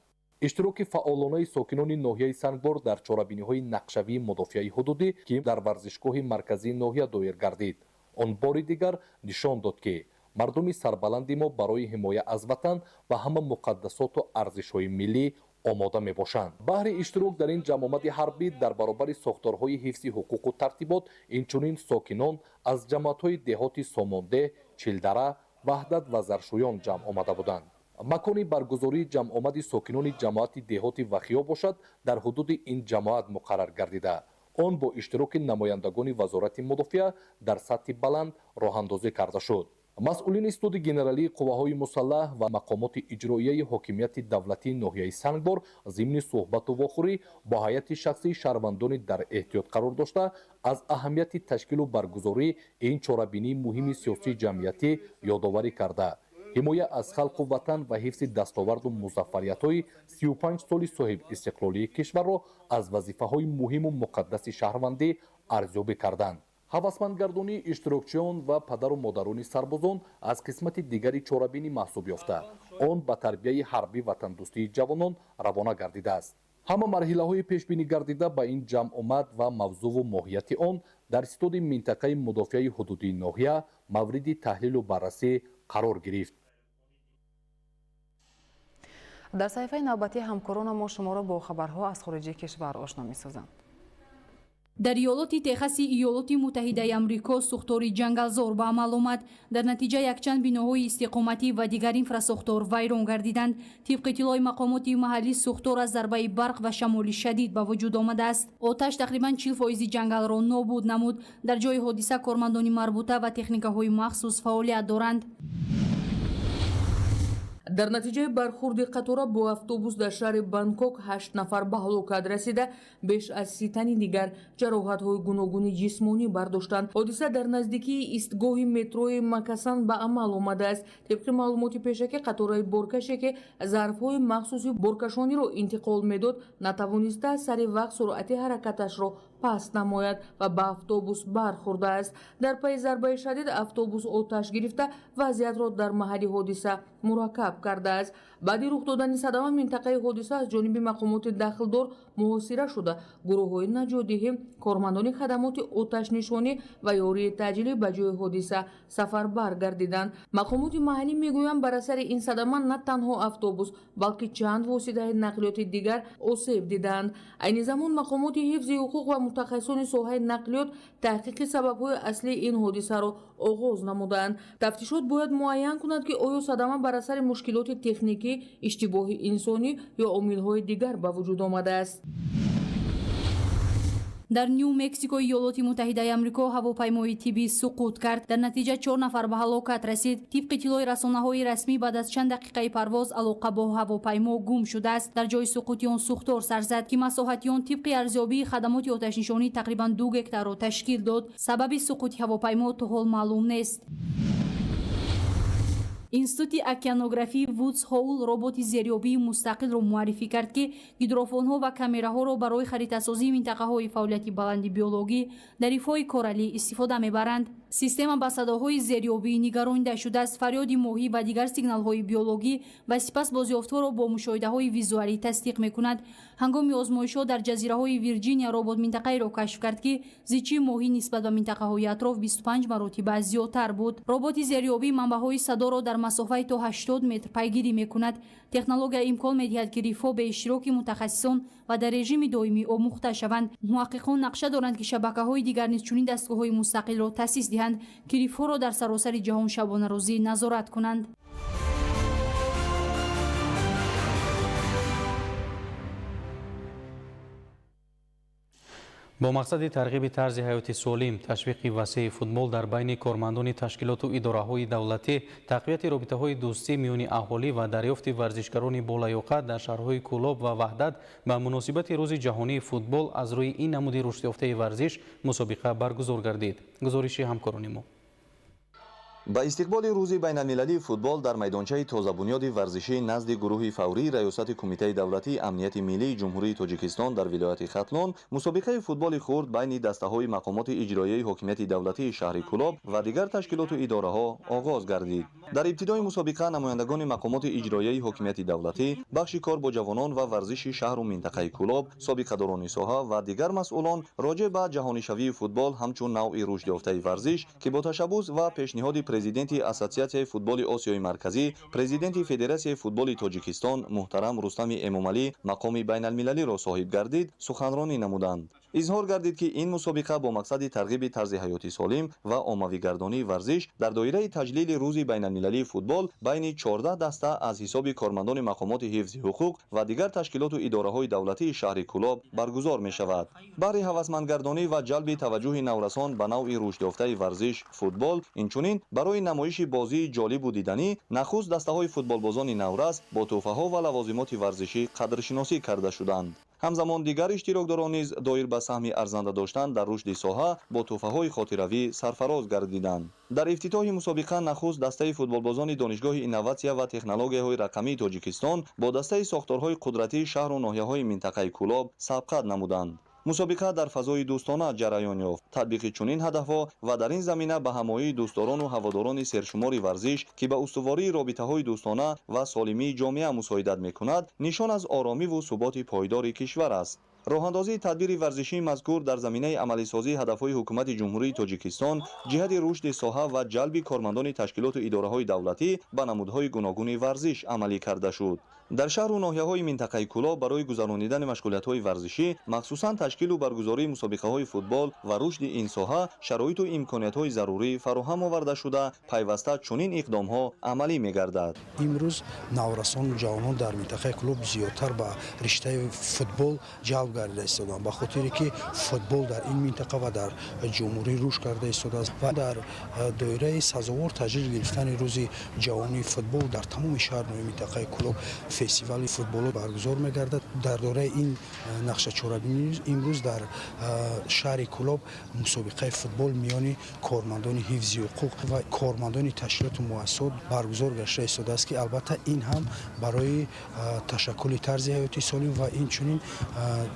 иштироки фаъолонаи сокинони ноҳияи Сангвор дар чорабиниҳои нақшавии мудофиаи ҳудудӣ ки дар варзишгоҳи марказии ноҳия доир гардид, он бори дигар нишон дод ки мардуми сарбаланди мо барои ҳимоя аз ватан ва ҳама муқаддасоту арзишҳои миллӣ омода мебошанд. баҳри иштирок дар ин ҷамъомади ҳарбӣ дар баробари сохторҳои ҳифзи ҳуқуқу тартибот, инчунин сокинон аз ҷамъиятҳои деҳоти Сомондеҳ, Чилдара, Ваҳдат ва Заршӯён ҷамъ омада буданд. макони баргузории ҷамъомади сокинони ҷамоати деҳоти Вахиё бошад дар ҳудуди ин ҷамоат муқаррар гардида, он бо иштироки намояндагони вазорати мудофиа дар сатҳи баланд роҳандозӣ карда шуд. масъулини суди генералии қувваҳои мусаллаҳ ва мақомоти иҷроияи ҳокимияти давлатии ноҳияи Сангвор зимни суҳбату вохӯрӣ бо ҳайати шахсии шаҳрвандони дар эҳтиёт қарор дошта аз аҳамияти ташкилу баргузории ин чорабинии муҳими сиёсии ҷамъиятӣ ёдоварӣ карда, ҳимоя аз халқу ватан ва ҳифзи дастоварду музаффариятҳои 35 соли соҳиб истиқлолии кишварро аз вазифаҳои муҳиму муқаддаси шаҳрвандӣ арзёбӣ карданд. ҳавасмандгардонии иштирокчиён ва падару модарони сарбозон аз қисмати дигари чорабинӣ маҳсуб ёфта, он ба тарбияи ҳарбӣ ватандӯстии ҷавонон равона гардидааст. ҳама марҳилаҳои пешбинӣ гардида ба ин ҷамъ омад ва мавзӯъу моҳияти он дар истоди минтақаи мудофиаи ҳудудии ноҳия мавриди таҳлилу баррасӣ қарор гирифт. дар саҳифаи навбатии ҳамкоронам мо шуморо бо хабарҳо аз хориҷи кишвар ошно месозанд. дар иёлоти техаси иёлоти муттаҳидаи амрико сӯхтори ҷангалзор ба амал омад. дар натиҷа якчанд биноҳои истиқоматӣ ва дигар инфрасохтор вайрон гардиданд. тибқи иттилои мақомоти маҳаллӣ сӯхтор аз зарбаи барқ ва шамоли шадид ба вуҷуд омадааст. оташ тақрибан 40% ҷангалро нобуд намуд. дар ҷои ҳодиса кормандони марбута ва техникаҳои махсус фаъолият доранд. дар натиҷаи бархурди қатора бо автобус дар шаҳри Бангкок 8 нафар ба ҳалокат расида, беш аз 30 тани дигар ҷароҳатҳои гуногуни ҷисмонӣ бардоштанд. ҳодиса дар наздикии истгоҳи метрои Макасан ба амал омадааст. тибқи маълумоти пешакӣ қатораи боркаше ки зарфҳои махсуси боркашониро интиқол медод, натавониста сари вақт суръати ҳаракаташро паст намояд ва ба автобус бархӯрдааст. дар пайи зарбаи шадид автобус оташ гирифта, вазъиятро дар маҳалли ҳодиса мураккаб кардааст. баъди рух додани садама минтақаи ҳодиса аз ҷониби мақомоти дахлдор муҳосира шуда, гурӯҳҳои наҷотдиҳӣ, кормандони хадамоти оташнишонӣ ва ёрии таъҷилӣ ба ҷои ҳодиса сафарбар гардиданд. мақомоти маҳаллӣ мегӯянд бар асари ин садама на танҳо автобус, балки чанд воситаи нақлиёти дигар осеб диданд. айни замон мақомоти ҳифзи ҳуқуқ ва мутахассисони соҳаи нақлиёт таҳқиқи сабабҳои аслии ин ҳодисаро оғоз намуданд. тафтишот бояд муайян кунад ки оё садама бар асари мушкилоти техникӣ, иштибоҳи инсонӣ ё омилҳои дигар ба вуҷуд омадааст. дар Нью Мексико иёлоти муттаҳидаи амрико ҳавопаймои тиббӣ суқут кард. дар натиҷа 4 нафар ба ҳалокат расид. тибқи иттилои расонаҳои расмӣ баъд аз чанд дақиқаи парвоз алоқа бо ҳавопаймо гум шудааст. дар ҷои суқути он сӯхтор сар зад ки масоҳатиён тибқи арзёбии хадамоти оташнишонӣ тақрибан 2 гектарро ташкил дод. сабаби суқути ҳавопаймо то ҳол маълум нест. институти океанографии Вудс Хоул роботи зерёбии мустақилро муаррифӣ кард ки гидрофонҳо ва камераҳоро барои харитасозии минтақаҳои фаъолияти баланди биологӣ дар рифҳои кораллӣ истифода мебаранд. система ба садоҳои зерёбӣ нигаронида шудааст, фарёди моҳӣ ва дигар сигналҳои биологӣ ва сипас бозёфтҳоро бо мушоҳидаҳои визуалӣ тасдиқ мекунад. ҳангоми озмоишҳо дар ҷазираҳои Вирҷиния робот минтақаеро кашф кард ки зичии моҳӣ нисбат ба минтақаҳои атроф 25 маротиба зиёдтар буд. роботи зерёбӣ манбаъҳои садоро дар масофаи то 80 метр пайгирӣ мекунад. технология имкон медиҳад ки рифҳо бе иштироки мутахассисон ва дар режими доимӣ омӯхта шаванд. муҳаққиқон нақша доранд ки шабакаҳои дигар низ чунин дастгоҳҳои мустақилро таъсис диҳанд ки рифҳоро дар саросари ҷаҳон шабонарӯзӣ назорат кунанд. бо мақсади тарғиби тарзи ҳаёти солим, ташвиқи васеъи футбол дар байни кормандони ташкилоту идораҳои давлатӣ, тақвияти робитаҳои дӯстӣ миёни аҳолӣ ва дарёфти варзишгарони болаёқа дар шаҳрҳои Кӯлоб ва Ваҳдат ба муносибати рӯзи ҷаҳонии футбол аз рӯи ин намуди рушдёфтаи варзиш мусобиқа баргузор гардид. гузориши ҳамкорони мо. ба истиқболи рӯзи байналмилалии футбол дар майдончаи тозабунёди варзишӣ назди гурӯҳи фаврии раёсати кумитаи давлатии амнияти миллии ҷумҳурии Тоҷикистон дар вилояти Хатлон мусобиқаи футболи хурд байни дастаҳои мақомоти иҷроияи ҳокимияти давлатии шаҳри Кӯлоб ва дигар ташкилоту идораҳо оғоз гардид. дар ибтидои мусобиқа намояндагони мақомоти иҷроияи ҳокимияти давлатӣ, бахши кор бо ҷавонон ва варзиши шаҳру минтақаи Кӯлоб, собиқадорони соҳа ва дигар масъулон роҷеъ ба ҷаҳонишавии футбол ҳамчун навъи рушдёфтаи варзиш ки бо ташаббус ва пешниҳоди президенти Ассотсиатсияи футболи Осиёи Марказӣ, президенти Федератсияи футболи Тоҷикистон муҳтарам Рустами Эмомалӣ мақоми байналмилалиро соҳиб гардид, суханронӣ намуданд. изҳор гардид ки ин мусобиқа бо мақсади тарғиби тарзи ҳаёти солим ва оммавигардонии варзиш дар доираи таҷлили рӯзи байналмилалии футбол байни 14 даста аз ҳисоби кормандони мақомоти ҳифзи ҳуқуқ ва дигар ташкилоту идораҳои давлатии шаҳри Кӯлоб баргузор мешавад. баҳри ҳавасмандгардонӣ ва ҷалби таваҷҷӯҳи наврасон ба навъи рушдёфтаи варзиш футбол, инчунин барои намоиши бозии ҷолибу диданӣ нахуст дастаҳои футболбозони наврас бо тӯҳфаҳо ва лавозимоти варзишӣ қадршиносӣ карда шуданд. ҳамзамон дигар иштирокдорон низ доир ба саҳми арзанда доштан дар рушди соҳа бо тӯҳфаҳои хотиравӣ сарфароз гардиданд. дар ифтитоҳи мусобиқа нахуст дастаи футболбозони донишгоҳи инноватсия ва технологияҳои рақамии Тоҷикистон бо дастаи сохторҳои қудратии шаҳру ноҳияҳои минтақаи Кӯлоб сабқат намуданд. мусобиқа дар фазои дӯстона ҷараён ёфт. татбиқи чунин ҳадафҳо ва дар ин замина ба ҳамояи дӯстдорону ҳаводорони сершумори варзиш ки ба устувории робитаҳои дӯстона ва солимии ҷомеа мусоидат мекунад, нишон аз оромиву суботи пойдори кишвар аст. роҳандозии тадбири варзишии мазкур дар заминаи амалисозии ҳадафҳои ҳукумати ҷумҳурии тоҷикистон ҷиҳати рушди соҳа ва ҷалби кормандони ташкилоту идораҳои давлатӣ ба намудҳои гуногуни варзиш амалӣ карда шуд. дар шаҳру ноҳияҳои минтақаи кӯло барои гузаронидани машғулиятҳои варзишӣ махсусан ташкилу баргузории мусобиқаҳои футбол ва рушди ин соҳа шароиту имкониятҳои зарурӣ фароҳам оварда шуда пайваста чунин иқдомҳо амалӣ мегардад. имрӯз наврасону ҷавонон дар минтақаи клуб зиёдтар ба риштаи футбол ҷалб гарда истоданд, ба хотире ки футбол дар ин минтақа ва дар ҷумҳурӣ рушд карда истодааст ва дар доираи сазовор таҷриб гирифтани рӯзи ҷавонии футбол дар тамоми шаҳрнои минтақаи клуб фестивали футболо баргузор мегардад. дар дораи ин нақшачорабинӣ имрӯз дар шаҳри кӯлоб мусобиқаи футбол миёни кормандони ҳифзи ҳуқуқ ва кормандони ташкилоту муассисот баргузор гашта истодааст ки албатта ин ҳам барои ташаккули тарзи ҳаёти солим ва инчунин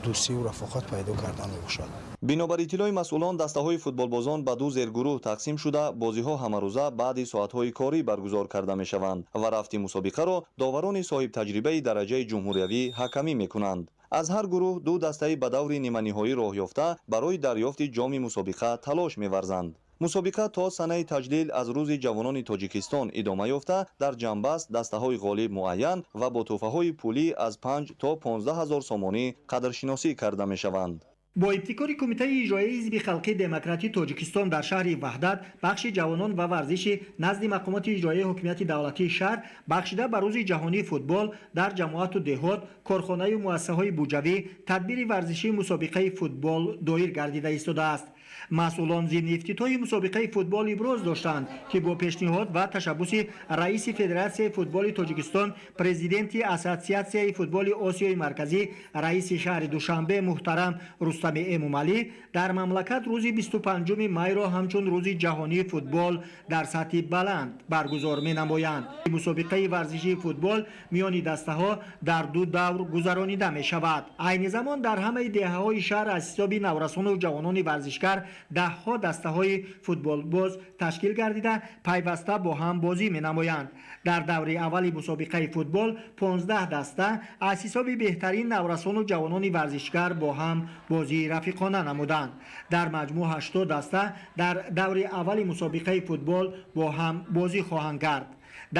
дӯстию рафоқат пайдо кардан мебошад. бинобар иттилои масъулон дастаҳои футболбозон ба ду зергурӯҳ тақсим шуда бозиҳо ҳамарӯза баъди соатҳои корӣ баргузор карда мешаванд ва рафти мусобиқаро доварони соҳибтаҷрибаи дараҷаи ҷумҳуриявӣ ҳакамӣ мекунанд. аз ҳар гурӯҳ ду дастаи ба даври ниманиҳоӣ роҳ ёфта барои дарёфти ҷоми мусобиқа талош меварзанд. мусобиқа то санаи таҷлил аз рӯзи ҷавонони тоҷикистон идома ёфта дар ҷанбаст дастаҳои ғолиб муайян ва бо тӯҳфаҳои пулӣ аз 5 то 15 ҳазор сомонӣ қадршиносӣ карда мешаванд. бо ибтикори кумитаи иҷроии ҳизби халқии демократии тоҷикистон дар шаҳри ваҳдат бахши ҷавонон ва варзиши назди мақомоти иҷроии ҳокимияти давлатии шаҳр бахшида ба рӯзи ҷаҳонии футбол дар ҷамоату деҳот корхонаю муассисаҳои буҷавӣ тадбири варзишии мусобиқаи футбол доир гардида истодааст. масъулон зидни ифтитоҳи мусобиқаи футбол иброз доштанд ки бо пешниҳод ва ташаббуси раиси федератсияи футболи тоҷикистон президенти ассотсиатсияи футболи осиёи марказӣ раиси шаҳри душанбе муҳтарам рустами эмомалӣ дар мамлакат рӯзи 25 майро ҳамчун рӯзи ҷаҳонии футбол дар сатҳи баланд баргузор менамоянд. мусобиқаи варзишии футбол миёни дастаҳо дар ду давр гузаронида мешавад. айни замон дар ҳамаи деҳаҳои шаҳр аз ҳисоби наврасону ҷавонони варзишкар даҳҳо дастаҳои футболбоз ташкил гардида пайваста бо ҳам бозӣ менамоянд. дар даври аввали мусобиқаи футбол 15 даста аз ҳисоби беҳтарин наврасону ҷавонони варзишкар бо ҳам бозии рафиқона намуданд. дар маҷмӯъ 80 даста дар даври аввали мусобиқаи футбол бо ҳам бозӣ хоҳанд кард.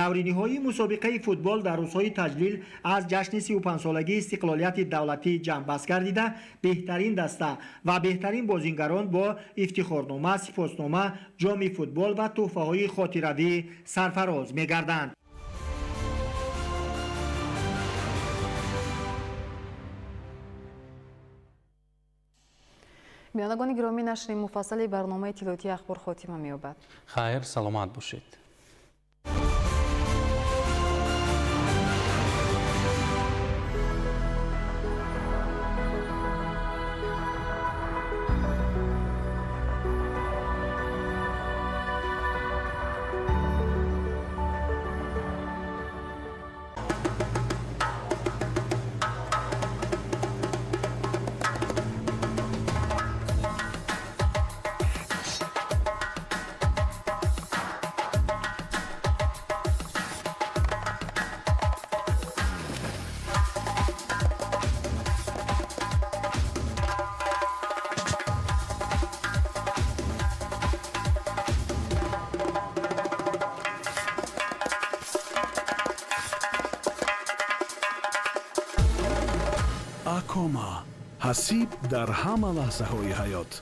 даври ниҳоии мусобиқаи футбол дар рӯзҳои таҷлил аз ҷашни 35-солагии истиқлолияти давлатӣ ҷамъбаст гардида беҳтарин даста ва беҳтарин бозингарон бо ифтихорнома, сипоснома, ҷоми футбол ва тӯҳфаҳои хотиравӣ сарфароз мегарданд. бинандагони гиромӣ, нашри муфассали барномаи иттилоотии ахбор хотима меёбад. хайр, саломат бошед. акома ҳасиб дар ҳама лаҳзаҳои ҳаёт.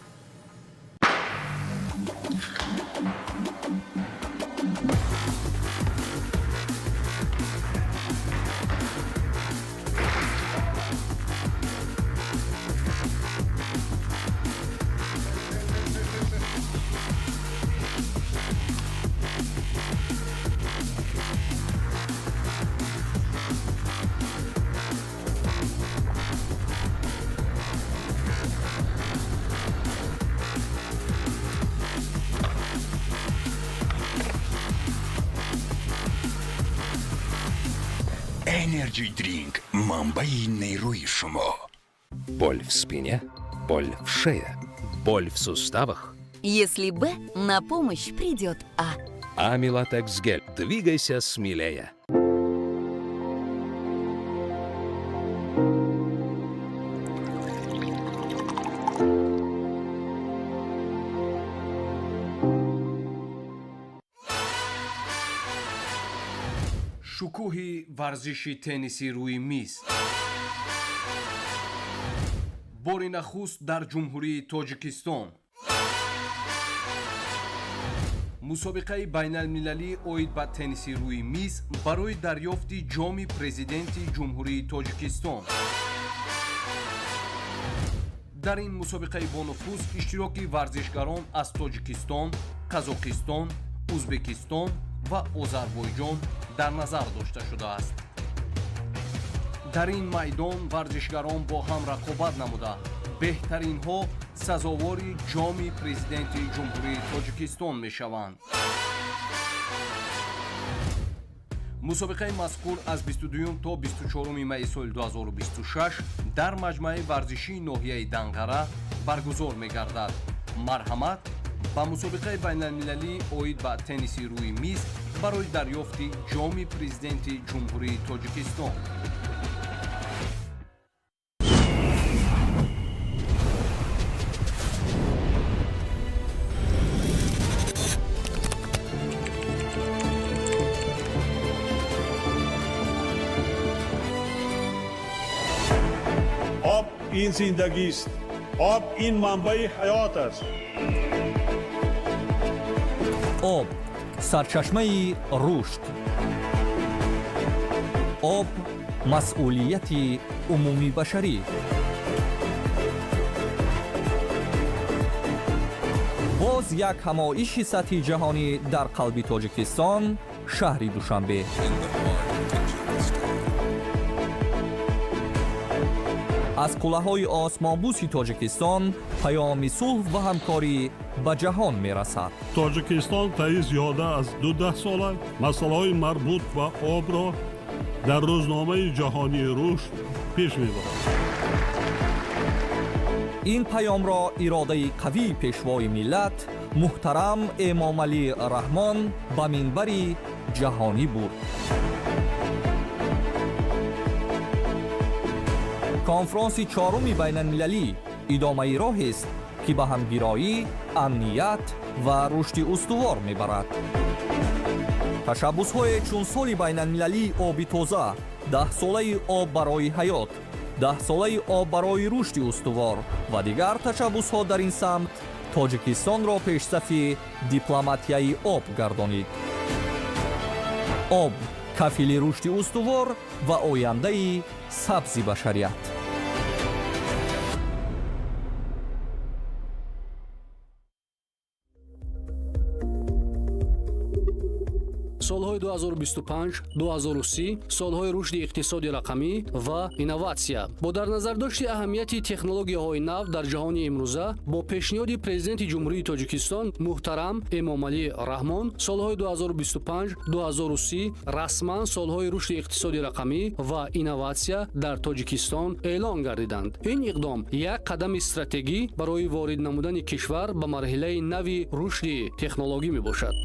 Energy Drink – манбаи нейрои шумо. Боль в спине, боль в шее, боль в суставах. Если Б, на помощь придет А. Амилатекс гель. Двигайся смелее. шукӯҳи варзиши тенниси рӯи миз бори нахуст дар ҷумҳурии тоҷикистон мусобиқаи байналмилалӣ оид ба тенниси рӯи миз барои дарёфти ҷоми президенти ҷумҳурии тоҷикистон. дар ин мусобиқаи бонуфуз иштироки варзишгарон аз тоҷикистон, қазоқистон, узбекистон ва озарбойҷон дар назар дошта шудааст. дар ин майдон варзишгарон бо ҳам рақобат намуда беҳтаринҳо сазовори ҷоми президенти ҷумҳурии тоҷикистон мешаванд. мусобиқаи мазкур аз 22 то 24 майи соли 2026 дар маҷмӯаи варзишии ноҳияи Данғара баргузор мегардад. марҳамат ба мусобиқаи байналмилалӣ оид ба тенниси рӯи миз барои дарёфти ҷоми президенти ҷумҳурии тоҷикистон. об ин зиндагист, об ин манбаи ҳаёт аст. об сарчашмаи рушд. об масъулияти умумибашарӣ. боз як ҳамоиши сатҳи ҷаҳонӣ дар қалби тоҷикистон, шаҳри душанбе. аз қуллаҳои осмонбӯси тоҷикистон паёми сулҳ ва ҳамкорӣ ба ҷаҳон мерасад. тоҷикистон таи зиёда аз 12 сола масъалаҳои марбут ба обро дар рӯзномаи ҷаҳонии рушд пеш мебарад. ин паёмро иродаи қавии пешвои миллат муҳтарам эмомалӣ раҳмон ба минбари ҷаҳонӣ бурд. конфронси чоруми байналмилалӣ идомаи роҳест ки ба ҳамгироӣ, амният ва рушди устувор мебарад. ташаббусҳое чун соли байналмилалии оби тоза, 10 солаи об барои ҳаёт, 10 солаи об барои рушди устувор ва дигар ташаббусҳо дар ин самт тоҷикистонро пешсафи дипломатияи об гардонид. об кафили рушди устувор ва ояндаи сабзи башарият. солҳои 2025-2030 солҳои рушди иқтисоди рақамӣ ва инноватсия. Бо дар назардошти аҳамияти технологияҳои нав дар ҷаҳони имрӯза, бо пешниҳоди президенти ҷумҳурии Тоҷикистон муҳтарам Эмомалӣ Раҳмон, солҳои 2025-2030 расман солҳои рушди иқтисоди рақамӣ ва инноватсия дар Тоҷикистон эълон гардиданд. Ин иқдом як қадами стратегӣ барои ворид намудани кишвар ба марҳилаи нави рушди технологӣ мебошад.